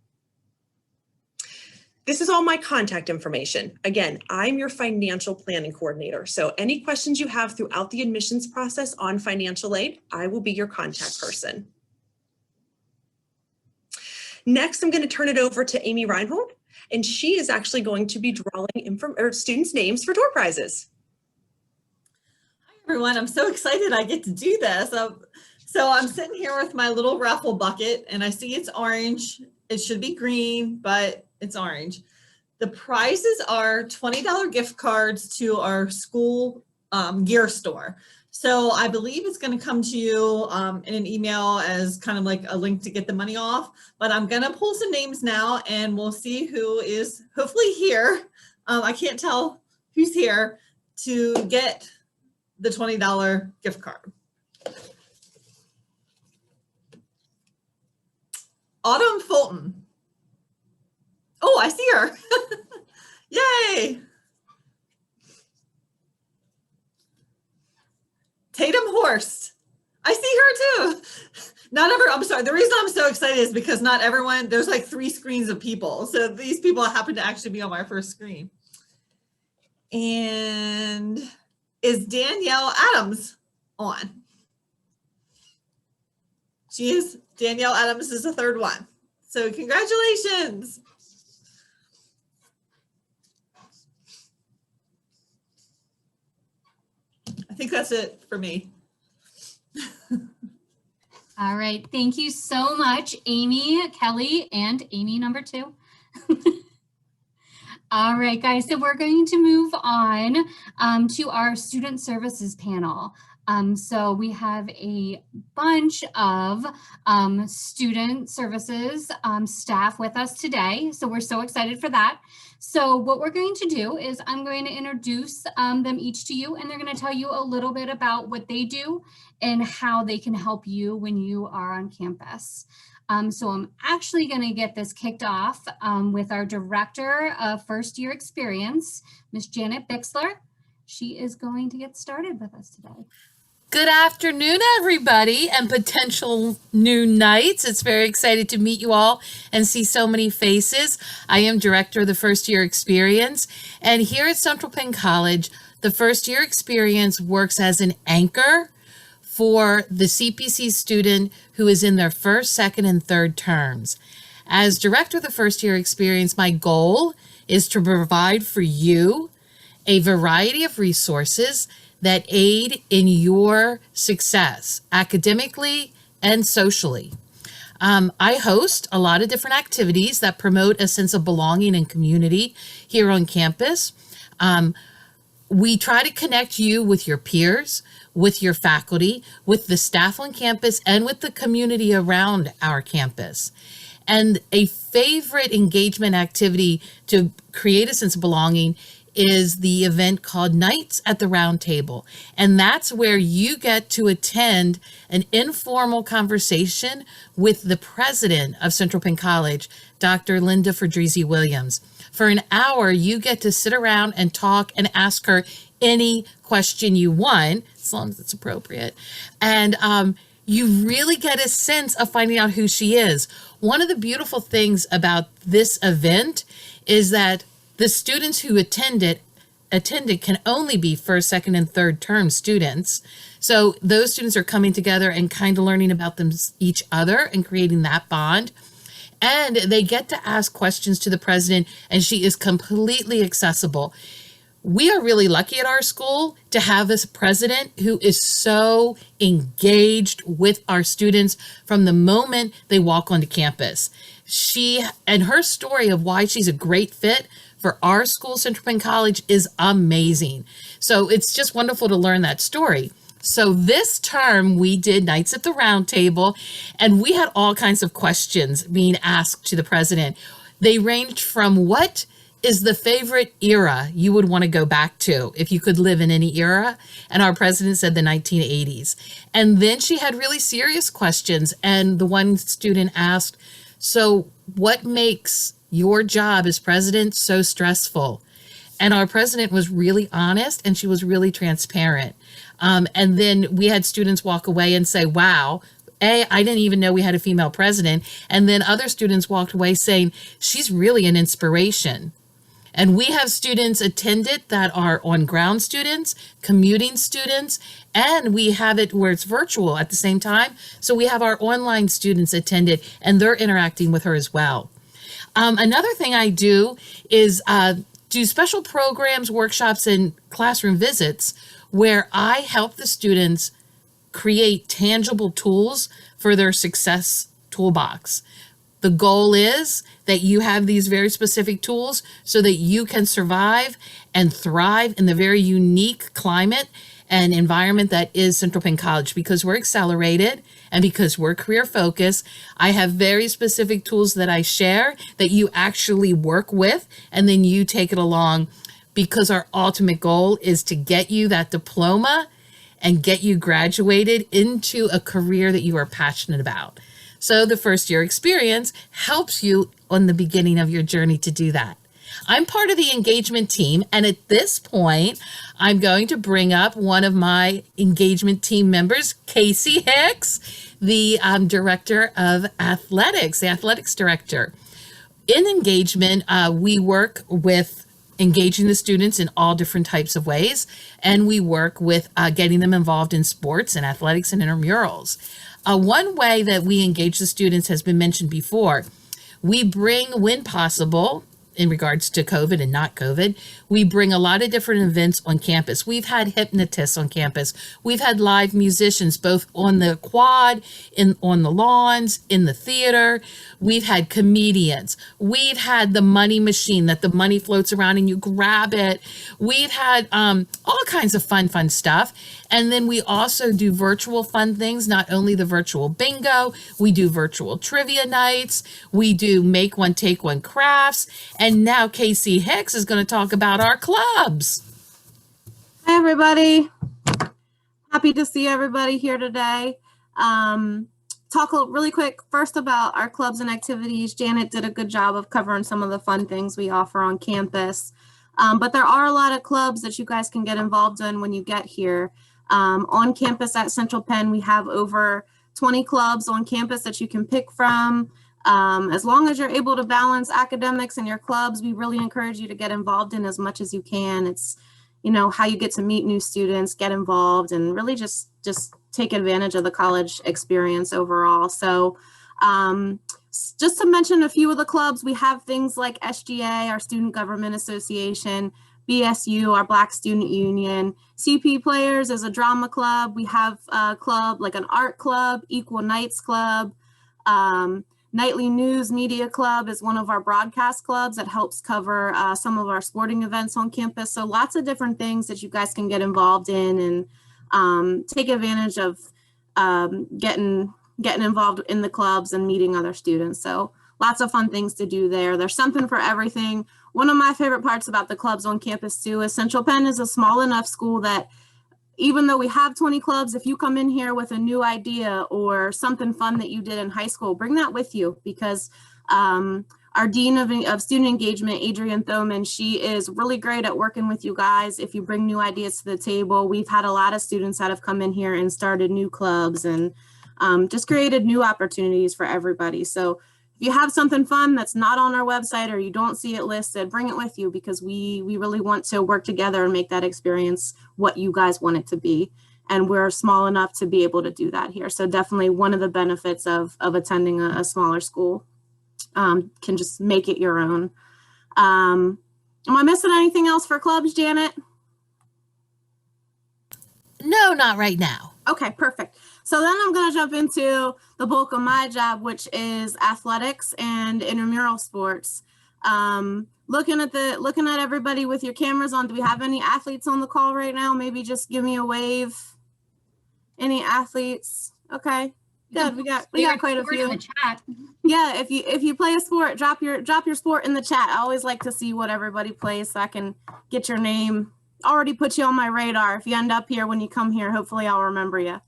This is all my contact information. Again, I'm your financial planning coordinator. So any questions you have throughout the admissions process on financial aid, I will be your contact person. Next, I'm going to turn it over to Amy Reinhold, and she is actually going to be drawing students' names for door prizes. Hi, everyone. I'm so excited I get to do this. So I'm sitting here with my little raffle bucket, and I see it's orange. It should be green, but it's orange. The prizes are $20 gift cards to our school gear store. So I believe it's going to come to you in an email as kind of like a link to get the money off. But I'm going to pull some names now, and we'll see who is hopefully here. I can't tell who's here to get the $20 gift card. Autumn Fulton. Oh, I see her. Yay. Tatum Horst. I see her too. I'm sorry. The reason I'm so excited is because not everyone, there's like 3 screens of people. So these people happen to actually be on my first screen. And is Danielle Adams on? Danielle Adams is the 3rd one. So congratulations. I think that's it for me. All right. Thank you so much, Amy, Kelly, and Amy number 2. All right, guys. So we're going to move on to our student services panel. So we have a bunch of student services staff with us today. So we're so excited for that. So what we're going to do is I'm going to introduce them each to you, and they're going to tell you a little bit about what they do and how they can help you when you are on campus. So I'm actually going to get this kicked off with our Director of First Year Experience, Ms. Janet Bixler. She is going to get started with us today. Good afternoon, everybody, and potential new nights. It's very excited to meet you all and see so many faces. I am Director of the First Year Experience, and here at Central Penn College, the First Year Experience works as an anchor for the CPC student who is in their first, second, and third terms. As Director of the First Year Experience, my goal is to provide for you a variety of resources that aid in your success academically and socially. I host a lot of different activities that promote a sense of belonging and community here on campus. We try to connect you with your peers, with your faculty, with the staff on campus, and with the community around our campus. And a favorite engagement activity to create a sense of belonging is the event called Nights at the Round Table. And that's where you get to attend an informal conversation with the president of Central Penn College, Dr. Linda Fedrizzi Williams. For an hour, you get to sit around and talk and ask her any question you want, as long as it's appropriate. And you really get a sense of finding out who she is. One of the beautiful things about this event is that the students who attended can only be first, second, and third term students. So those students are coming together and kind of learning about each other and creating that bond. And they get to ask questions to the president, and she is completely accessible. We are really lucky at our school to have this president who is so engaged with our students from the moment they walk onto campus. She and her story of why she's a great fit for our school, Central Penn College, is amazing. So it's just wonderful to learn that story. So this term we did Nights at the Round Table, and we had all kinds of questions being asked to the president. They ranged from what is the favorite era you would want to go back to if you could live in any era? And our president said the 1980s. And then she had really serious questions. And the one student asked, so what makes your job as president so stressful? And our president was really honest and she was really transparent. And then we had students walk away and say, wow, I didn't even know we had a female president. And then other students walked away saying, she's really an inspiration. And we have students attended that are on-ground students, commuting students, and we have it where it's virtual at the same time. So we have our online students attended, and they're interacting with her as well. Another thing I do is do special programs, workshops, and classroom visits where I help the students create tangible tools for their success toolbox. The goal is that you have these very specific tools so that you can survive and thrive in the very unique climate and environment that is Central Penn College. Because we're accelerated and because we're career focused, I have very specific tools that I share that you actually work with, and then you take it along, because our ultimate goal is to get you that diploma and get you graduated into a career that you are passionate about. So the first year experience helps you on the beginning of your journey to do that. I'm part of the engagement team, and at this point, I'm going to bring up one of my engagement team members, Casey Hicks, the director of athletics, the athletics director. In engagement, we work with engaging the students in all different types of ways, and we work with getting them involved in sports and athletics and intramurals. One way that we engage the students has been mentioned before. We bring, when possible, in regards to COVID and not COVID, we bring a lot of different events on campus. We've had hypnotists on campus. We've had live musicians, both on the quad, on the lawns, in the theater. We've had comedians. We've had the money machine that the money floats around and you grab it. We've had all kinds of fun stuff. And then we also do virtual fun things, not only the virtual bingo, we do virtual trivia nights, we do make one, take one crafts. And now Casey Hicks is going to talk about our clubs. Hi, everybody. Happy to see everybody here today. Talk really quick first about our clubs and activities. Janet did a good job of covering some of the fun things we offer on campus. But there are a lot of clubs that you guys can get involved in when you get here. On campus at Central Penn, we have over 20 clubs on campus that you can pick from. As long as you're able to balance academics and your clubs, we really encourage you to get involved in as much as you can. It's, you know, how you get to meet new students, get involved, and really just take advantage of the college experience overall. So just to mention a few of the clubs, we have things like SGA, our Student Government Association, BSU, our Black Student Union. CP Players is a drama club. We have a club like an art club, Equal Nights Club. Nightly News Media Club is one of our broadcast clubs that helps cover some of our sporting events on campus. So lots of different things that you guys can get involved in and take advantage of getting involved in the clubs and meeting other students. So lots of fun things to do there. There's something for everything. One of my favorite parts about the clubs on campus too is Central Penn is a small enough school that even though we have 20 clubs, if you come in here with a new idea or something fun that you did in high school, bring that with you, because our Dean of Student Engagement, Adrienne Thoman, she is really great at working with you guys. If you bring new ideas to the table, we've had a lot of students that have come in here and started new clubs and just created new opportunities for everybody. So if you have something fun that's not on our website or you don't see it listed, bring it with you, because we really want to work together and make that experience what you guys want it to be. And we're small enough to be able to do that here. So definitely one of the benefits of attending a smaller school, can just make it your own. Am I missing anything else for clubs, Janet? No, not right now. Okay, perfect. So then I'm going to jump into the bulk of my job, which is athletics and intramural sports. Looking at everybody with your cameras on, do we have any athletes on the call right now? Maybe just give me a wave. Any athletes? Okay, good. We got quite a few In the chat. Yeah, if you play a sport, drop your sport in the chat. I always like to see what everybody plays so I can get your name. Already put you on my radar. If you end up here when you come here, hopefully I'll remember you.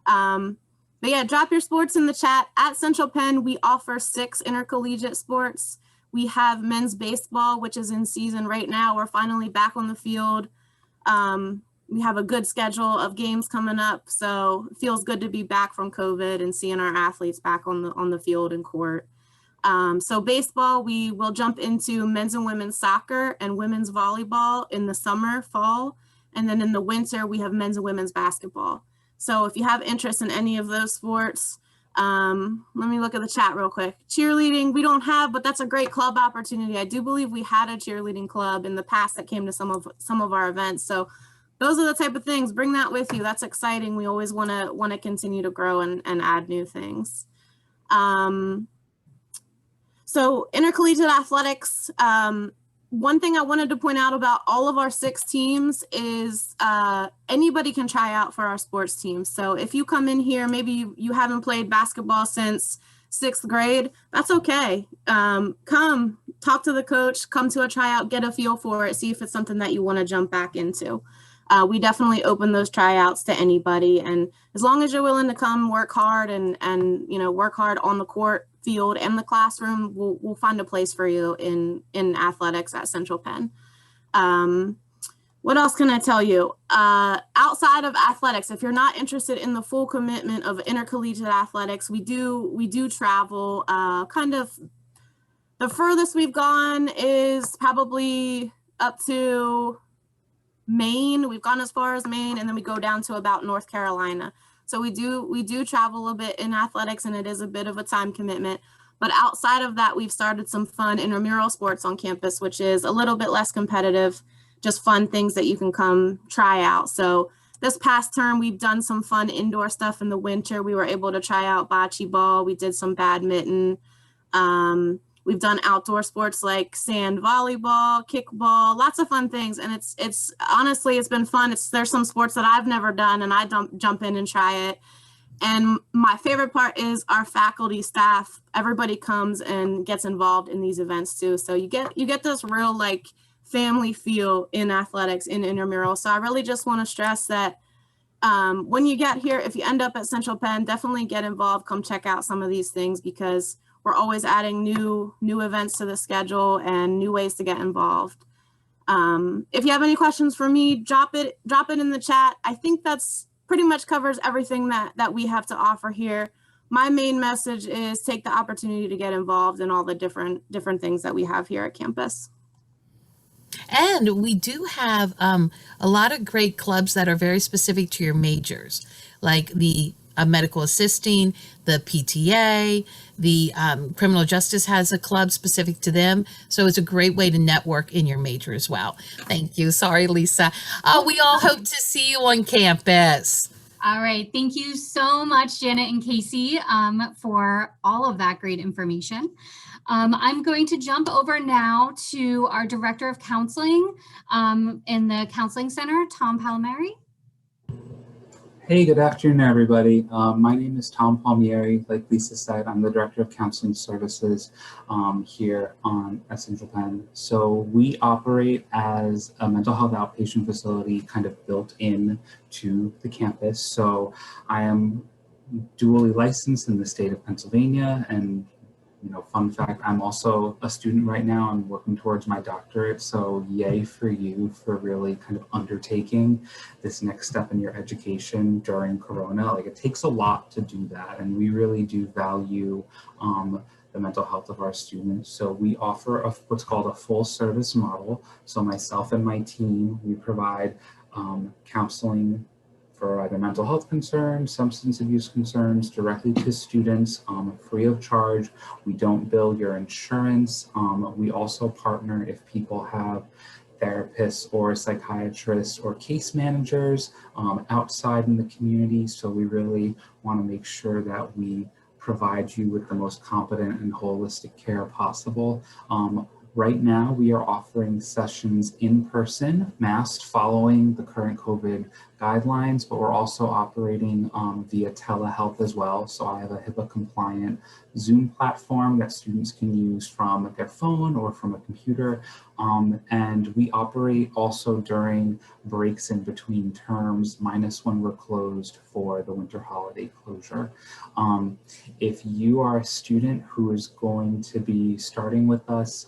But yeah, drop your sports in the chat. At Central Penn, we offer 6 intercollegiate sports. We have men's baseball, which is in season right now. We're finally back on the field. We have a good schedule of games coming up, so it feels good to be back from COVID and seeing our athletes back on the field and court. So baseball, we will jump into men's and women's soccer and women's volleyball in the summer, fall, and then in the winter we have men's and women's basketball. So if you have interest in any of those sports, let me look at the chat real quick. Cheerleading, we don't have, but that's a great club opportunity. I do believe we had a cheerleading club in the past that came to some of our events. So those are the type of things. Bring that with you. That's exciting. We always want to continue to grow and add new things. So intercollegiate athletics. One thing I wanted to point out about all of our 6 teams is anybody can try out for our sports teams. So if you come in here, maybe you haven't played basketball since 6th grade, that's okay. Come talk to the coach, come to a tryout, get a feel for it, see if it's something that you want to jump back into. We definitely open those tryouts to anybody, and as long as you're willing to come work hard and work hard on the court, field, and the classroom, we'll find a place for you in athletics at Central Penn. What else can I tell you? Outside of athletics, if you're not interested in the full commitment of intercollegiate athletics, we do travel. Kind of the furthest we've gone is probably up to Maine. We've gone as far as Maine, and then we go down to about North Carolina. So we do travel a bit in athletics, and it is a bit of a time commitment. But outside of that, we've started some fun intramural sports on campus, which is a little bit less competitive, just fun things that you can come try out. So this past term, we've done some fun indoor stuff in the winter. We were able to try out bocce ball. We did some badminton. We've done outdoor sports like sand volleyball, kickball, lots of fun things. And it's honestly, it's been fun. There's some sports that I've never done, and I jump in and try it. And my favorite part is our faculty, staff, everybody comes and gets involved in these events too. So you get this real like family feel in athletics, in intramural. So I really just want to stress that when you get here, if you end up at Central Penn, definitely get involved, come check out some of these things, because we're always adding new events to the schedule and new ways to get involved. If you have any questions for me, drop it in the chat. I think that's pretty much covers everything that we have to offer here. My main message is take the opportunity to get involved in all the different things that we have here at campus. And we do have a lot of great clubs that are very specific to your majors, like the medical assisting, the PTA, the criminal justice has a club specific to them. So it's a great way to network in your major as well. Thank you. Sorry, Lisa. We all hope to see you on campus. All right. Thank you so much, Janet and Casey, for all of that great information. I'm going to jump over now to our Director of Counseling in the Counseling Center, Tom Palmieri. Hey, good afternoon, everybody. My name is Tom Palmieri. Like Lisa said, I'm the Director of Counseling Services here at Central Penn. So we operate as a mental health outpatient facility kind of built in to the campus. So I am dually licensed in the state of Pennsylvania, and fun fact, I'm also a student right now. I'm working towards my doctorate. So yay for you for really kind of undertaking this next step in your education during Corona. Like, it takes a lot to do that. And we really do value the mental health of our students. So we offer what's called a full service model. So myself and my team, we provide counseling for either mental health concerns, substance abuse concerns directly to students, free of charge. We don't bill your insurance. We also partner if people have therapists or psychiatrists or case managers outside in the community. So we really want to make sure that we provide you with the most competent and holistic care possible. Right now, we are offering sessions in person, masked, following the current COVID guidelines, but we're also operating via telehealth as well. So I have a HIPAA compliant Zoom platform that students can use from their phone or from a computer. And we operate also during breaks in between terms, minus when we're closed for the winter holiday closure. If you are a student who is going to be starting with us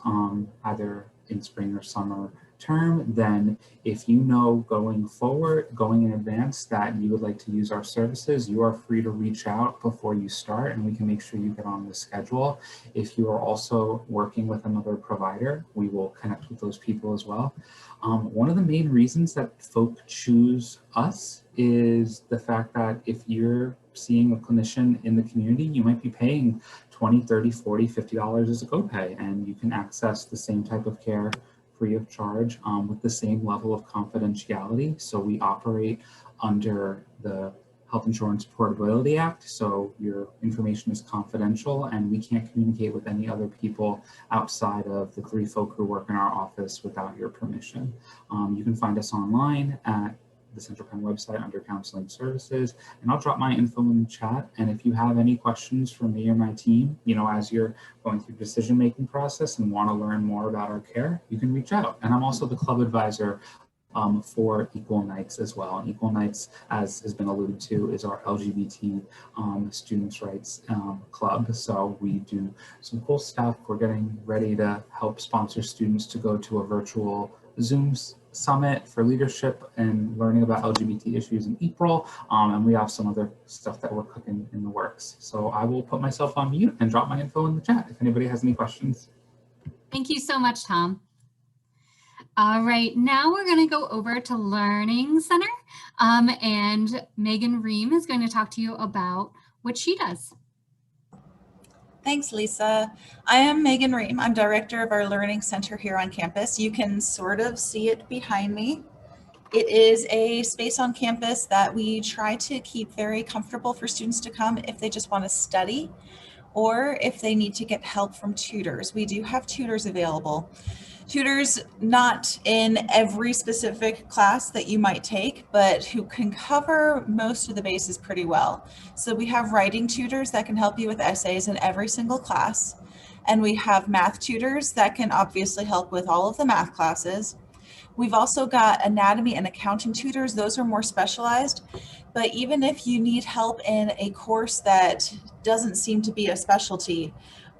either in spring or summer term, then if you know going in advance that you would like to use our services, you are free to reach out before you start and we can make sure you get on the schedule. If you are also working with another provider, we will connect with those people as well. One of the main reasons that folk choose us is the fact that if you're seeing a clinician in the community, you might be paying $20, $30, $40, $50 as a copay, and you can access the same type of care free of charge with the same level of confidentiality. So we operate under the Health Insurance Portability Act, so your information is confidential and we can't communicate with any other people outside of the 3 folk who work in our office without your permission. You can find us online at the Central Penn website under counseling services, and I'll drop my info in the chat. And if you have any questions for me or my team, as you're going through the decision-making process and want to learn more about our care, you can reach out. And I'm also the club advisor for Equal Nights as well. And Equal Nights, as has been alluded to, is our LGBT students' rights club. So we do some cool stuff. We're getting ready to help sponsor students to go to a virtual Zoom summit for leadership and learning about LGBT issues in April. And we have some other stuff that we're cooking in the works. So I will put myself on mute and drop my info in the chat if anybody has any questions. Thank you so much, Tom. All right, now we're going to go over to Learning Center, and Megan Ream is going to talk to you about what she does. Thanks, Lisa. I am Megan Ream. I'm director of our Learning Center here on campus. You can sort of see it behind me. It is a space on campus that we try to keep very comfortable for students to come if they just want to study or if they need to get help from tutors. We do have tutors available. Tutors not in every specific class that you might take, but who can cover most of the bases pretty well. So we have writing tutors that can help you with essays in every single class. And we have math tutors that can obviously help with all of the math classes. We've also got anatomy and accounting tutors. Those are more specialized. But even if you need help in a course that doesn't seem to be a specialty,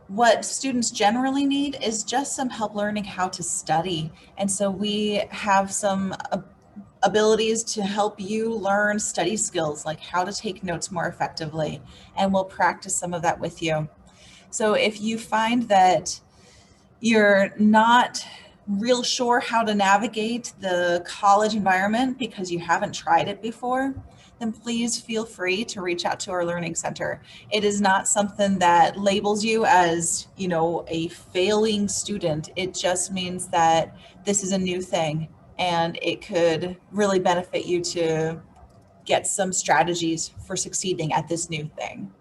what students generally need is just some help learning how to study. And so we have some abilities to help you learn study skills, like how to take notes more effectively. And we'll practice some of that with you. So if you find that you're not real sure how to navigate the college environment because you haven't tried it before, then please feel free to reach out to our Learning Center. It is not something that labels you as, a failing student. It just means that this is a new thing and it could really benefit you to get some strategies for succeeding at this new thing.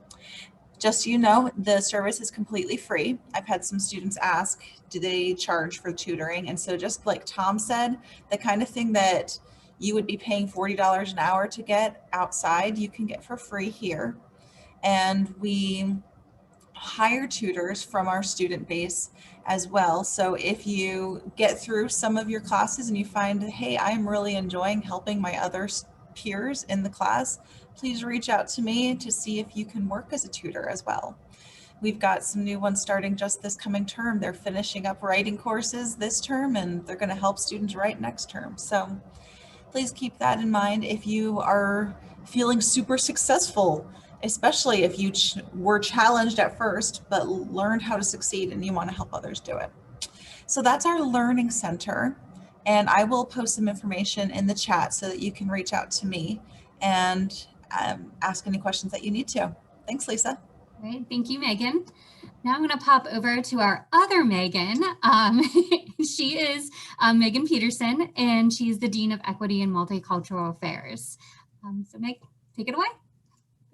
Just so you know, the service is completely free. I've had some students ask, do they charge for tutoring? And so just like Tom said, the kind of thing that you would be paying $40 an hour to get outside, you can get for free here. And we hire tutors from our student base as well. So if you get through some of your classes and you find, hey, I'm really enjoying helping my other peers in the class, please reach out to me to see if you can work as a tutor as well. We've got some new ones starting just this coming term. They're finishing up writing courses this term and they're going to help students write next term. So please keep that in mind if you are feeling super successful, especially if you were challenged at first, but learned how to succeed and you want to help others do it. So that's our Learning Center. And I will post some information in the chat so that you can reach out to me. and ask any questions that you need to. Thanks, Lisa. Great, thank you, Megan. Now I'm going to pop over to our other Megan. She is Megan Peterson, and she's the Dean of Equity and Multicultural Affairs. So Meg, take it away.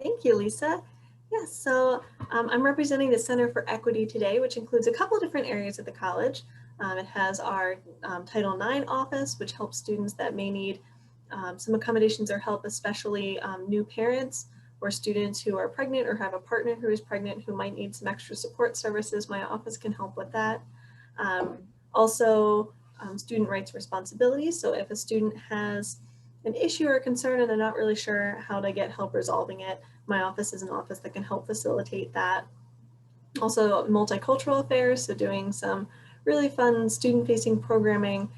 Thank you, Lisa. Yes, so I'm representing the Center for Equity today, which includes a couple different areas of the college. It has our Title IX office, which helps students that may need some accommodations or help, especially new parents or students who are pregnant or have a partner who is pregnant who might need some extra support services. My office can help with that. Also, student rights responsibilities. So if a student has an issue or a concern and they're not really sure how to get help resolving it, my office is an office that can help facilitate that. Also, multicultural affairs, so doing some really fun student-facing programming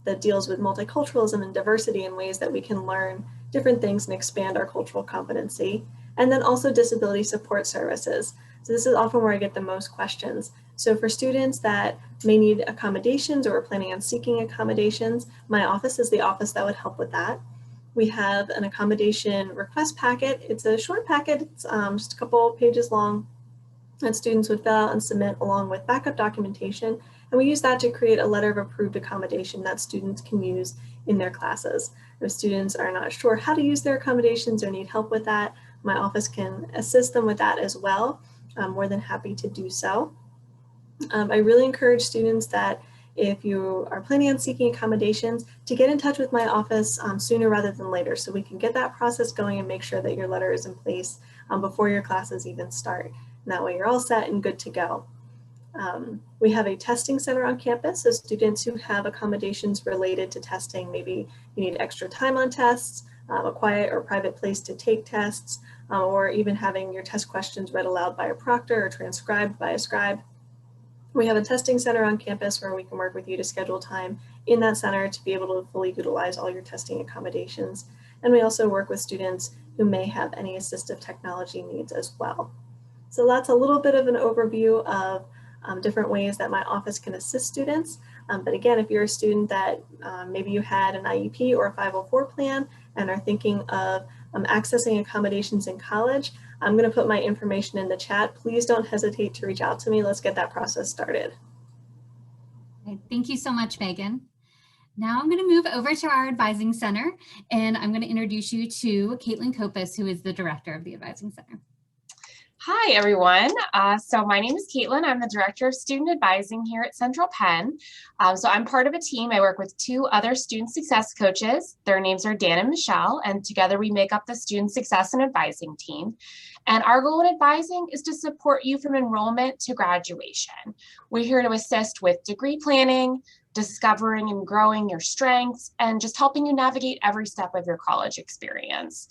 that deals with multiculturalism and diversity in ways that we can learn different things and expand our cultural competency. And then also disability support services. So this is often where I get the most questions. So for students that may need accommodations or are planning on seeking accommodations, my office is the office that would help with that. We have an accommodation request packet. It's a short packet, it's just a couple pages long, that students would fill out and submit along with backup documentation. And we use that to create a letter of approved accommodation that students can use in their classes. If students are not sure how to use their accommodations or need help with that, my office can assist them with that as well. I'm more than happy to do so. I really encourage students that if you are planning on seeking accommodations, to get in touch with my office sooner rather than later, so we can get that process going and make sure that your letter is in place before your classes even start. And that way you're all set and good to go. We have a testing center on campus, so students who have accommodations related to testing, maybe you need extra time on tests, a quiet or private place to take tests, or even having your test questions read aloud by a proctor or transcribed by a scribe. We have a testing center on campus where we can work with you to schedule time in that center to be able to fully utilize all your testing accommodations. And we also work with students who may have any assistive technology needs as well. So that's a little bit of an overview of different ways that my office can assist students. But again, if you're a student that maybe you had an IEP or a 504 plan and are thinking of accessing accommodations in college, I'm going to put my information in the chat. Please don't hesitate to reach out to me. Let's get that process started. Okay, thank you so much, Megan. Now I'm going to move over to our Advising Center, and I'm going to introduce you to Caitlin Kopis, who is the director of the Advising Center. Hi, everyone. So my name is Caitlin. I'm the Director of Student Advising here at Central Penn. So I'm part of a team. I work with two other student success coaches. Their names are Dan and Michelle, and together we make up the Student Success and Advising team. And our goal in advising is to support you from enrollment to graduation. We're here to assist with degree planning, discovering and growing your strengths, and just helping you navigate every step of your college experience.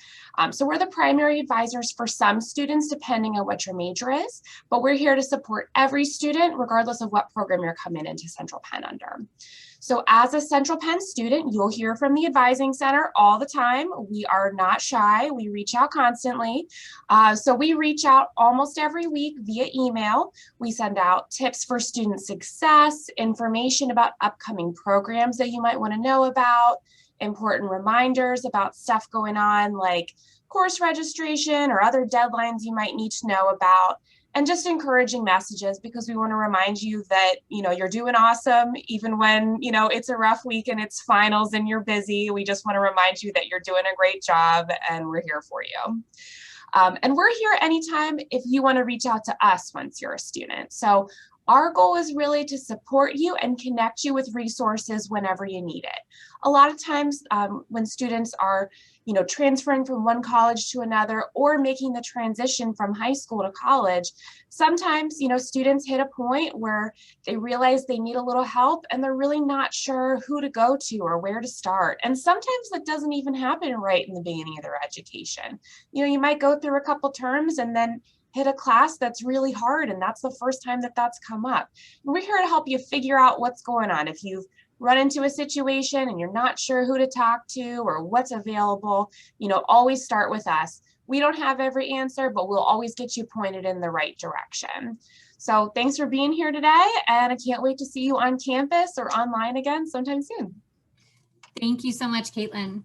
So we're the primary advisors for some students, depending on what your major is, but we're here to support every student, regardless of what program you're coming into Central Penn under. So as a Central Penn student, you'll hear from the Advising Center all the time. We are not shy. We reach out constantly. So we reach out almost every week via email. We send out tips for student success, information about upcoming programs that you might want to know about, important reminders about stuff going on like course registration or other deadlines you might need to know about, and just encouraging messages, because we want to remind you that, you're doing awesome, even when, it's a rough week and it's finals and you're busy. We just want to remind you that you're doing a great job and we're here for you. And we're here anytime if you want to reach out to us once you're a student. So our goal is really to support you and connect you with resources whenever you need it. A lot of times when students are, transferring from one college to another or making the transition from high school to college, sometimes, students hit a point where they realize they need a little help and they're really not sure who to go to or where to start. And sometimes that doesn't even happen right in the beginning of their education. You might go through a couple terms and then hit a class that's really hard, and that's the first time that that's come up. And we're here to help you figure out what's going on. If you've run into a situation and you're not sure who to talk to or what's available, always start with us. We don't have every answer, but we'll always get you pointed in the right direction. So thanks for being here today, and I can't wait to see you on campus or online again sometime soon. Thank you so much, Caitlin.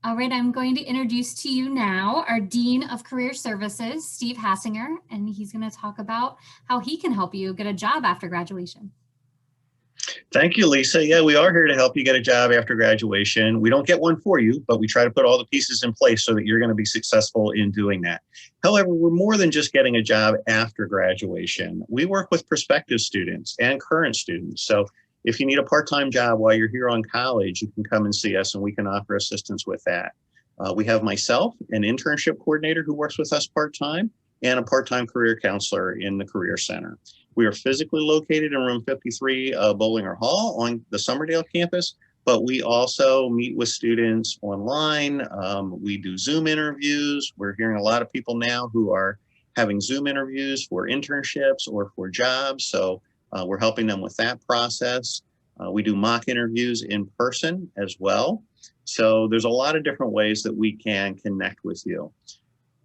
All right, I'm going to introduce to you now our Dean of Career Services, Steve Hassinger, and he's going to talk about how he can help you get a job after graduation. Thank you, Lisa. Yeah, we are here to help you get a job after graduation. We don't get one for you, but we try to put all the pieces in place so that you're going to be successful in doing that. However, we're more than just getting a job after graduation. We work with prospective students and current students. So if you need a part-time job while you're here on college, you can come and see us and we can offer assistance with that. We have myself, an internship coordinator who works with us part-time, and a part-time career counselor in the Career Center. We are physically located in room 53 Bollinger Hall on the Summerdale campus, but we also meet with students online. We do Zoom interviews. We're hearing a lot of people now who are having Zoom interviews for internships or for jobs. So we're helping them with that process. We do mock interviews in person as well. So there's a lot of different ways that we can connect with you.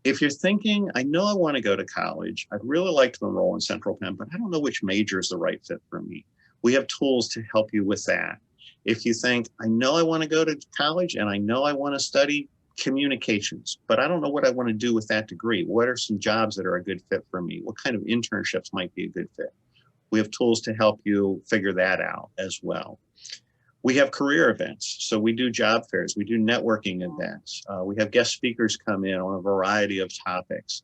If you're thinking, I know I want to go to college, I'd really like to enroll in Central Penn, but I don't know which major is the right fit for me. We have tools to help you with that. If you think, I know I want to go to college and I know I want to study communications, but I don't know what I want to do with that degree. What are some jobs that are a good fit for me? What kind of internships might be a good fit? We have tools to help you figure that out as well. We have career events. So we do job fairs, we do networking events. We have guest speakers come in on a variety of topics.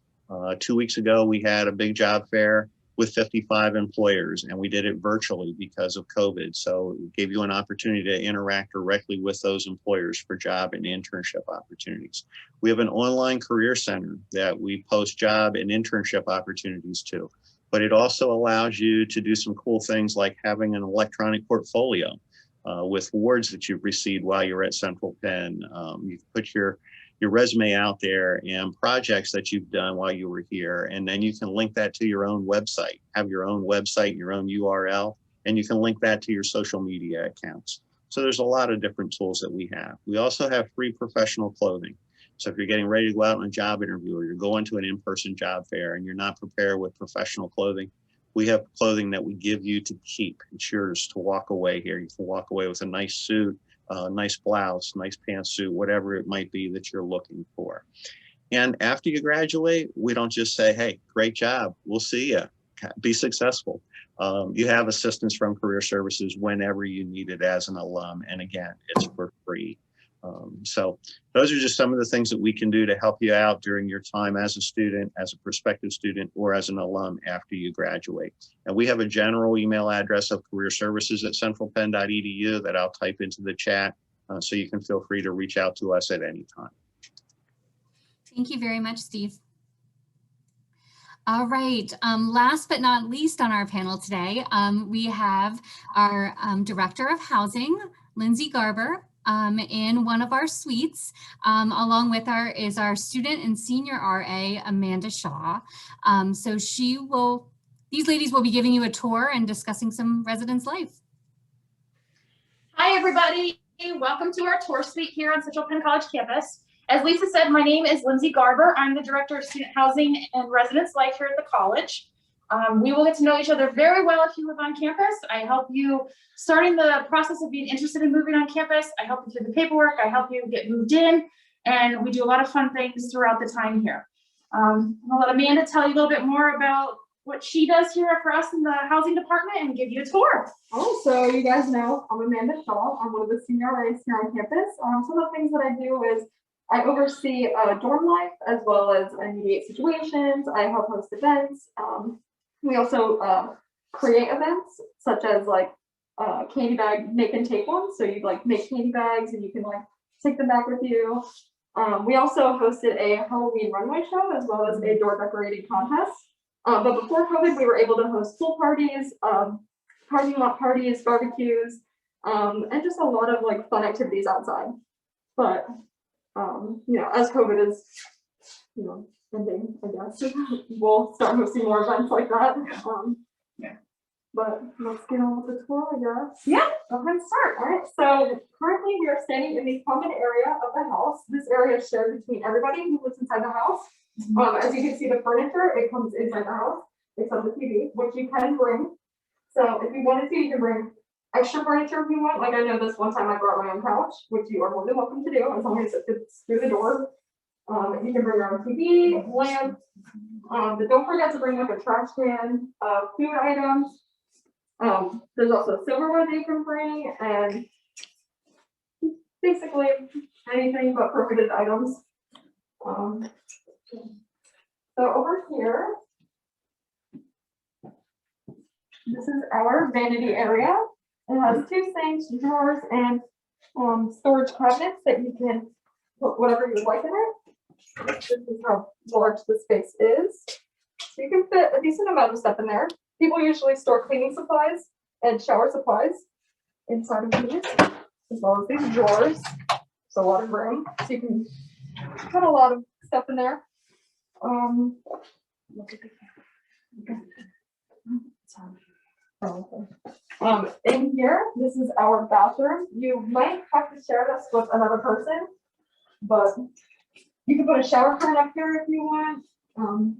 2 weeks ago, we had a big job fair with 55 employers and we did it virtually because of COVID. So it gave you an opportunity to interact directly with those employers for job and internship opportunities. We have an online career center that we post job and internship opportunities to, but it also allows you to do some cool things like having an electronic portfolio. With awards that you've received while you're at Central Penn. You put your resume out there and projects that you've done while you were here, and then you can link that to your own website, have your own website, your own URL, and you can link that to your social media accounts. So there's a lot of different tools that we have. We also have free professional clothing. So if you're getting ready to go out on a job interview or you're going to an in-person job fair and you're not prepared with professional clothing, we have clothing that we give you to keep. It's yours to walk away here. You can walk away with a nice suit, nice blouse, nice pantsuit, whatever it might be that you're looking for. And after you graduate, we don't just say, hey, great job, we'll see you, be successful. You have assistance from Career Services whenever you need it as an alum. And again, it's for free. So those are just some of the things that we can do to help you out during your time as a student, as a prospective student, or as an alum after you graduate. And we have a general email address of careerservices@centralpenn.edu that I'll type into the chat, so you can feel free to reach out to us at any time. Thank you very much, Steve. All right, last but not least on our panel today, we have our Director of Housing, Lindsay Garber, in one of our suites. Along with her is our student and senior RA, Amanda Shaw. So these ladies will be giving you a tour and discussing some residence life. Hi, everybody. Welcome to our tour suite here on Central Penn College campus. As Lisa said, my name is Lindsay Garber. I'm the Director of Student Housing and Residence Life here at the college. We will get to know each other very well if you live on campus. I help you starting the process of being interested in moving on campus. I help you through the paperwork. I help you get moved in, and we do a lot of fun things throughout the time here. I'm gonna let Amanda tell you a little bit more about what she does here for us in the housing department and give you a tour. Oh, so you guys know I'm Amanda Shaw. I'm one of the senior RAs here on campus. Some of the things that I do is I oversee dorm life as well as I mediate situations. I help host events. We also create events such as like candy bag make and take ones. So you like make candy bags and you can like take them back with you. We also hosted a Halloween runway show as well as a door decorating contest. But before COVID, we were able to host pool parties, parking lot parties, barbecues, and just a lot of like fun activities outside. But you know, as COVID is, you know, ending, I guess we'll start hosting more events like that. But let's get on with the tour, I guess. Yeah, go ahead and start. All right. So currently we are standing in the common area of the house. This area is shared between everybody who lives inside the house. As you can see, the furniture, it comes inside the house, except the TV, which you can bring. So if you wanted to, you can bring extra furniture if you want. Like I know this one time I brought my own couch, which you are more than welcome to do as long as it fits through the door. You can bring your own TV, lamp, but don't forget to bring like a trash can, food items. There's also silverware that you can bring, and basically anything but prohibited items. So over here, this is our vanity area. It has 2 sinks, drawers, and storage cabinets that you can put whatever you would like in it. This is how large the space is. So you can fit a decent amount of stuff in there. People usually store cleaning supplies and shower supplies inside of these, as well as these drawers. There's a lot of room, so you can put a lot of stuff in there. In here, this is our bathroom. You might have to share this with another person, but you can put a shower curtain up here if you want,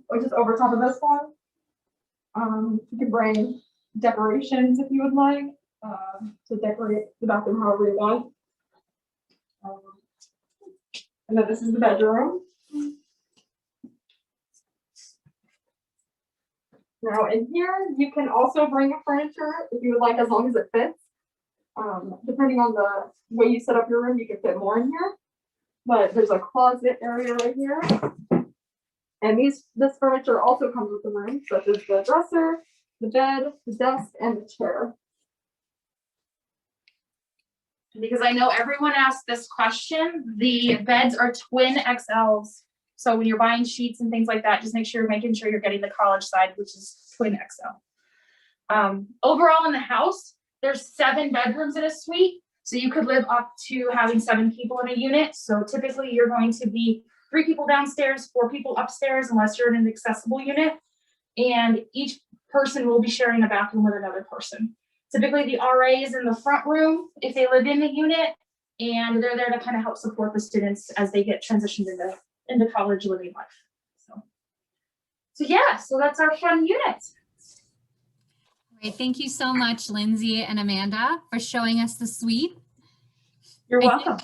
or just over top of this one. You can bring decorations if you would like, to decorate the bathroom however you want. And then this is the bedroom. Now in here, you can also bring your furniture if you would like, as long as it fits. Depending on the way you set up your room, you can fit more in here. But there's a closet area right here. And this furniture also comes with the room, such as the dresser, the bed, the desk, and the chair. Because I know everyone asked this question, the beds are twin XLs. So when you're buying sheets and things like that, just make sure you're making sure you're getting the college side, which is twin XL. Overall in the house, there's 7 bedrooms in a suite. So you could live up to having 7 people in a unit. So typically you're going to be 3 people downstairs, 4 people upstairs, unless you're in an accessible unit. And each person will be sharing a bathroom with another person. Typically the RA is in the front room if they live in the unit, and they're there to kind of help support the students as they get transitioned into college living life. So yeah, so that's our fun unit. All right, thank you so much, Lindsay and Amanda, for showing us the suite. You're welcome.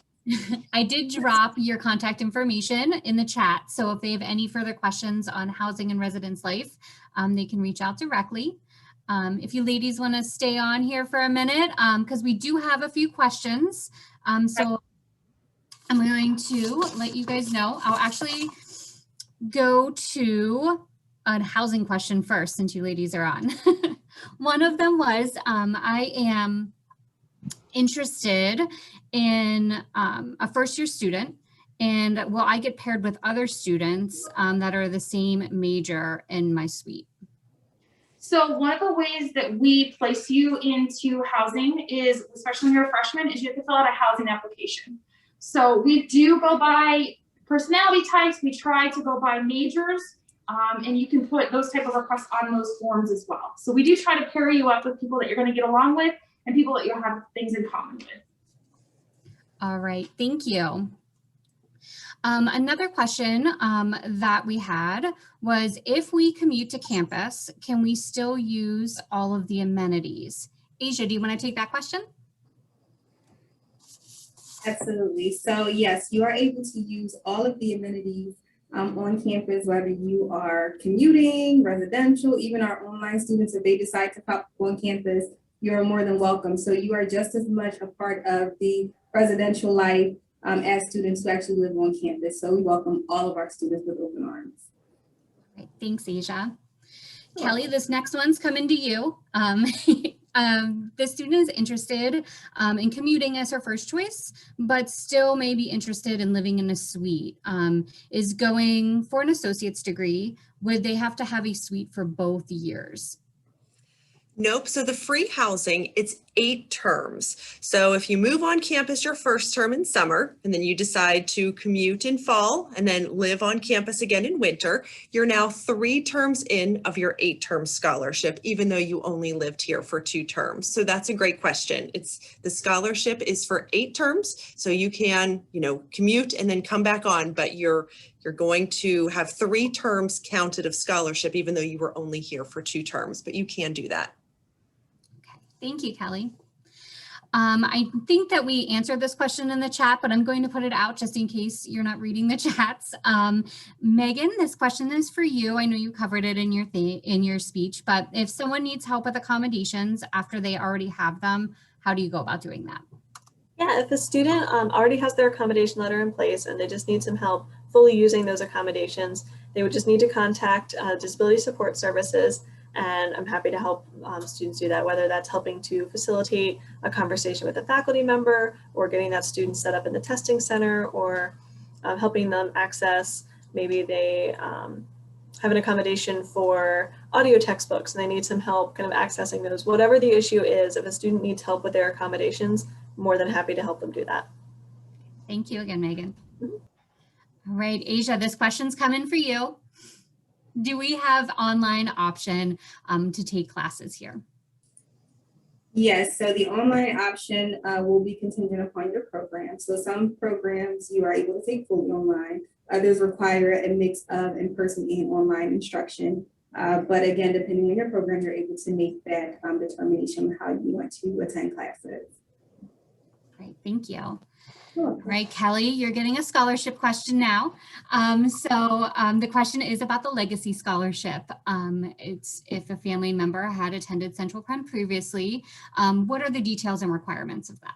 I did drop your contact information in the chat, so if they have any further questions on housing and residence life, they can reach out directly. If you ladies want to stay on here for a minute, because we do have a few questions. So I'm going to let you guys know. I'll actually go to a housing question first, since you ladies are on. One of them was, I am interested in a first-year student, and will I get paired with other students that are the same major in my suite? So one of the ways that we place you into housing is, especially when you're a freshman, is you have to fill out a housing application. So we do go by personality types. We try to go by majors, and you can put those type of requests on those forms as well. So we do try to pair you up with people that you're going to get along with and people that you'll have things in common with. All right, thank you. Another question that we had was, if we commute to campus, can we still use all of the amenities? Asia, do you want to take that question? Absolutely. So yes, you are able to use all of the amenities on campus, whether you are commuting, residential, even our online students, if they decide to pop on campus, you're more than welcome. So you are just as much a part of the residential life as students who actually live on campus. So we welcome all of our students with open arms. All right, thanks, Asia. Kelly, this next one's coming to you. The student is interested in commuting as her first choice, but still may be interested in living in a suite, is going for an associate's degree. Would they have to have a suite for both years? Nope. So the free housing, it's 8 terms. So if you move on campus your first term in summer, and then you decide to commute in fall and then live on campus again in winter, you're now 3 terms in of your 8-term scholarship, even though you only lived here for 2 terms. So that's a great question. The scholarship is for 8 terms. So you can, commute and then come back on, but you're going to have 3 terms counted of scholarship, even though you were only here for 2 terms, but you can do that. Thank you, Kelly. I think that we answered this question in the chat, but I'm going to put it out just in case you're not reading the chats. Megan, this question is for you. I know you covered it in your speech, but if someone needs help with accommodations after they already have them, how do you go about doing that? Yeah, if a student already has their accommodation letter in place and they just need some help fully using those accommodations, they would just need to contact Disability Support Services, and I'm happy to help students do that, whether that's helping to facilitate a conversation with a faculty member or getting that student set up in the testing center, or helping them access, maybe they have an accommodation for audio textbooks and they need some help kind of accessing those. Whatever the issue is, if a student needs help with their accommodations, more than happy to help them do that. Thank you again, Megan. All right, Asia, this question's coming for you. Do we have online option to take classes here? Yes, so the online option will be contingent upon your program. So some programs you are able to take fully online. Others require a mix of in-person and online instruction. But again, depending on your program, you're able to make that determination how you want to attend classes. Great, thank you. Sure. All right, Kelly, you're getting a scholarship question now. The question is about the Legacy Scholarship. It's if a family member had attended Central Penn previously, what are the details and requirements of that?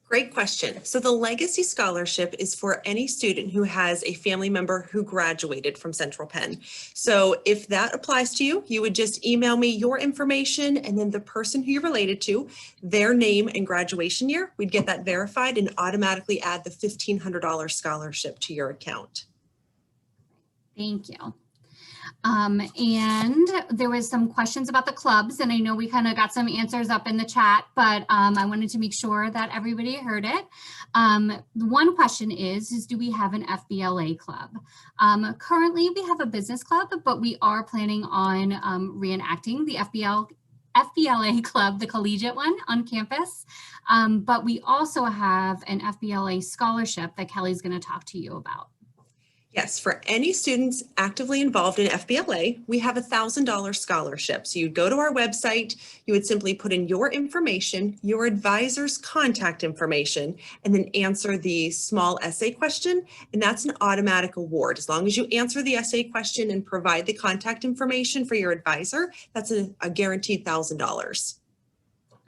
Great question. So the Legacy Scholarship is for any student who has a family member who graduated from Central Penn. So if that applies to you, you would just email me your information and then the person who you're related to, their name and graduation year. We'd get that verified and automatically add the $1,500 scholarship to your account. Thank you. And there was some questions about the clubs, and I know we kind of got some answers up in the chat, but I wanted to make sure that everybody heard it. One question is do we have an FBLA club? Currently, we have a business club, but we are planning on reenacting the FBLA club, the collegiate one on campus. But we also have an FBLA scholarship that Kelly's going to talk to you about. Yes, for any students actively involved in FBLA, we have a $1,000 scholarship. So you'd go to our website, you would simply put in your information, your advisor's contact information, and then answer the small essay question. And that's an automatic award. As long as you answer the essay question and provide the contact information for your advisor, that's a guaranteed $1,000.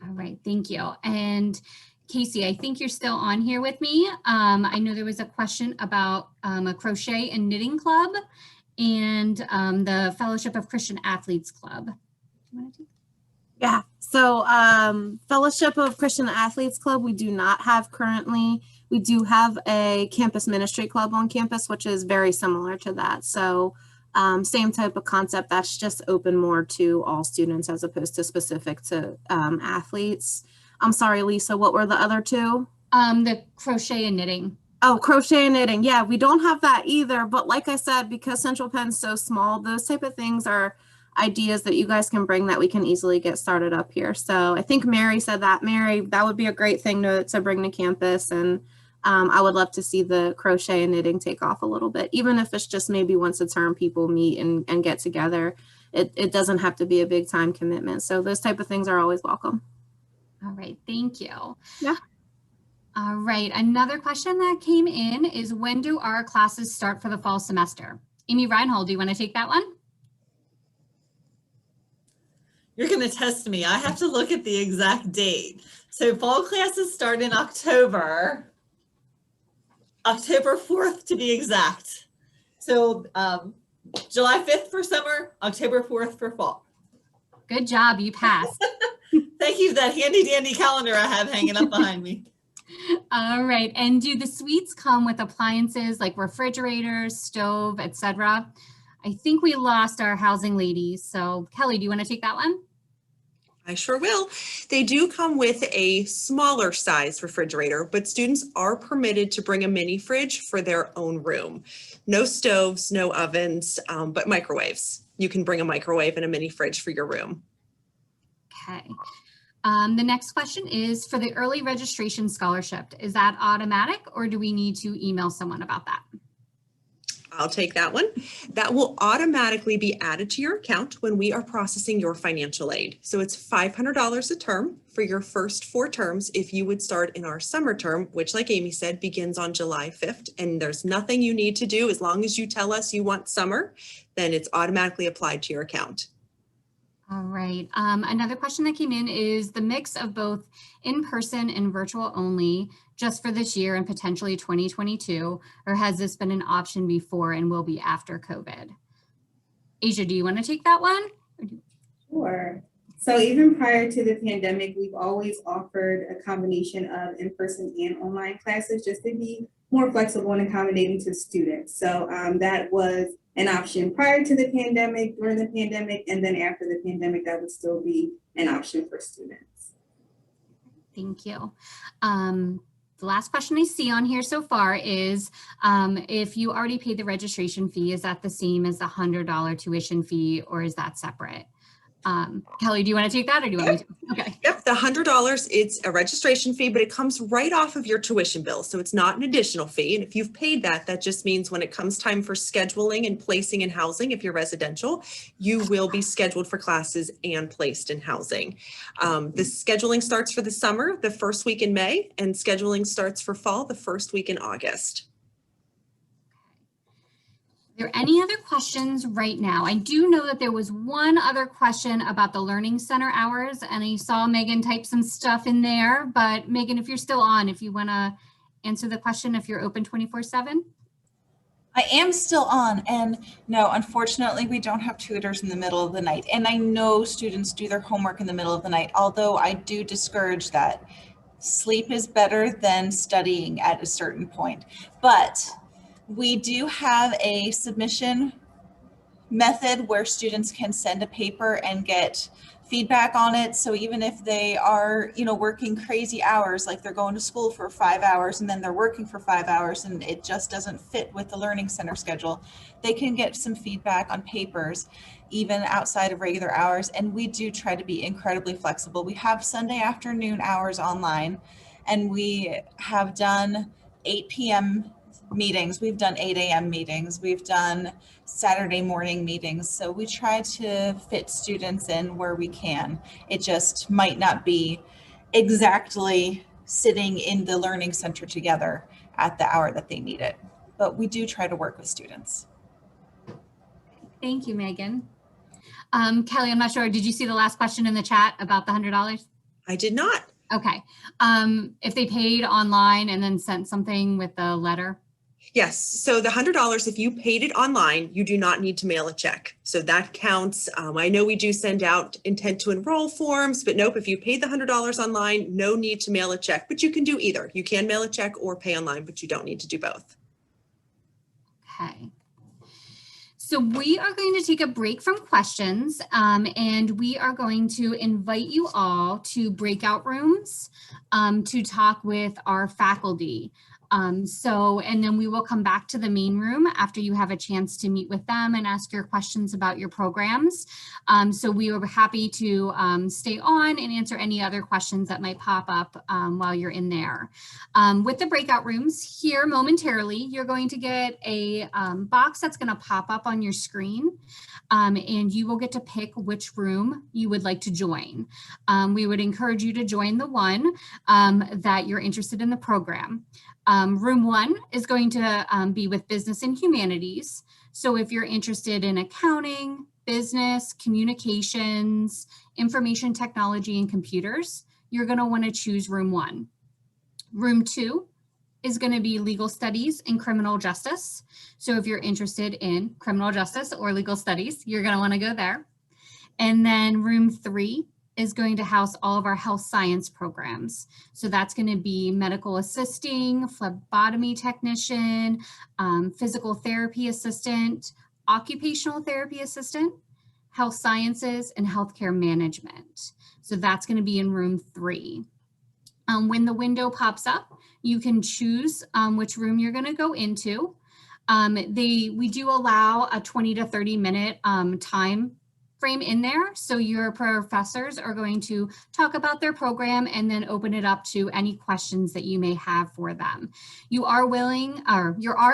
All right, thank you. And Casey, I think you're still on here with me. I know there was a question about a crochet and knitting club and the Fellowship of Christian Athletes Club. Do you want to take that? Yeah, so Fellowship of Christian Athletes Club, we do not have currently. We do have a campus ministry club on campus, which is very similar to that. So same type of concept, that's just open more to all students as opposed to specific to athletes. I'm sorry, Lisa, what were the other two? The crochet and knitting. Oh, crochet and knitting. Yeah, we don't have that either. But like I said, because Central Penn's so small, those type of things are ideas that you guys can bring that we can easily get started up here. So I think Mary said that. Mary, that would be a great thing to bring to campus. And I would love to see the crochet and knitting take off a little bit, even if it's just maybe once a term people meet and get together. It doesn't have to be a big time commitment. So those type of things are always welcome. All right, thank you. Yeah. All right, another question that came in is when do our classes start for the fall semester? Amy Reinhold, do you want to take that one? You're going to test me. I have to look at the exact date. So fall classes start in October 4th to be exact. So July 5th for summer, October 4th for fall. Good job, you passed. Thank you, that handy dandy calendar I have hanging up behind me. All right, and do the suites come with appliances like refrigerators, stove, etc.? I think we lost our housing ladies. So Kelly, do you want to take that one? I sure will. They do come with a smaller size refrigerator, but students are permitted to bring a mini fridge for their own room. No stoves, no ovens, but microwaves. You can bring a microwave and a mini fridge for your room. Okay. The next question is for the early registration scholarship. Is that automatic or do we need to email someone about that? I'll take that one. That will automatically be added to your account when we are processing your financial aid. So it's $500 a term for your first 4 terms if you would start in our summer term, which, like Amy said, begins on July 5th. And there's nothing you need to do. As long as you tell us you want summer, then it's automatically applied to your account. All right. Another question that came in is the mix of both in-person and virtual only just for this year and potentially 2022, or has this been an option before and will be after COVID? Asia, do you want to take that one? Sure. So even prior to the pandemic, we've always offered a combination of in-person and online classes just to be more flexible and accommodating to students. So that was an option prior to the pandemic, during the pandemic, and then after the pandemic, that would still be an option for students. Thank you. The last question I see on here so far is if you already paid the registration fee, is that the same as the $100 tuition fee, or is that separate? Kelly, do you want to take that, or do you want me to? Okay. Yep, the $100, it's a registration fee, but it comes right off of your tuition bill. So it's not an additional fee. And if you've paid that, that just means when it comes time for scheduling and placing in housing, if you're residential, you will be scheduled for classes and placed in housing. The scheduling starts for the summer, the first week in May, and scheduling starts for fall, the first week in August. Are there any other questions right now? I do know that there was one other question about the Learning Center hours, and I saw Megan type some stuff in there, but Megan, if you're still on, if you want to answer the question, if you're open 24/7? I am still on, and no, unfortunately, we don't have tutors in the middle of the night. And I know students do their homework in the middle of the night, although I do discourage that. Sleep is better than studying at a certain point. But we do have a submission method where students can send a paper and get feedback on it. So even if they are, working crazy hours, like they're going to school for 5 hours and then they're working for 5 hours and it just doesn't fit with the Learning Center schedule, they can get some feedback on papers, even outside of regular hours. And we do try to be incredibly flexible. We have Sunday afternoon hours online, and we have done 8 p.m. meetings. We've done 8 a.m. meetings. We've done Saturday morning meetings. So we try to fit students in where we can. It just might not be exactly sitting in the Learning Center together at the hour that they need it. But we do try to work with students. Thank you, Megan. Kelly, I'm not sure. Did you see the last question in the chat about the $100? I did not. Okay. If they paid online and then sent something with the letter? Yes. So the $100, if you paid it online, you do not need to mail a check. So that counts. I know we do send out intent to enroll forms, but nope, if you paid the $100 online, no need to mail a check, but you can do either. You can mail a check or pay online, but you don't need to do both. Okay. So we are going to take a break from questions, and we are going to invite you all to breakout rooms to talk with our faculty. And then we will come back to the main room after you have a chance to meet with them and ask your questions about your programs. So we are happy to stay on and answer any other questions that might pop up while you're in there. With the breakout rooms here momentarily, you're going to get a box that's going to pop up on your screen, and you will get to pick which room you would like to join. We would encourage you to join the one that you're interested in the program. Room 1 is going to be with business and humanities. So if you're interested in accounting, business, communications, information technology, and computers, you're going to want to choose room 1. Room 2 is going to be legal studies and criminal justice. So if you're interested in criminal justice or legal studies, you're going to want to go there. And then room 3 is going to house all of our health science programs. So that's going to be medical assisting, phlebotomy technician, physical therapy assistant, occupational therapy assistant, health sciences, and healthcare management. So that's going to be in room 3. When the window pops up, you can choose which room you're going to go into. We do allow a 20 to 30 minute time frame in there. So your professors are going to talk about their program and then open it up to any questions that you may have for them. You are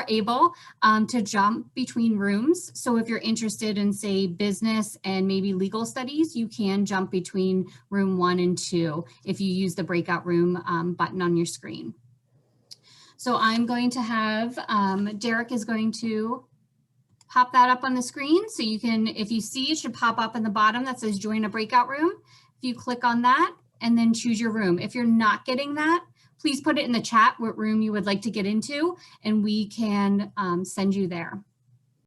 able to jump between rooms. So if you're interested in, say, business and maybe legal studies, you can jump between room 1 and 2 if you use the breakout room button on your screen. So I'm going to have, Derek is going to pop that up on the screen. So you can, if you see, it should pop up in the bottom that says join a breakout room. If you click on that and then choose your room. If you're not getting that, please put it in the chat what room you would like to get into, and we can send you there.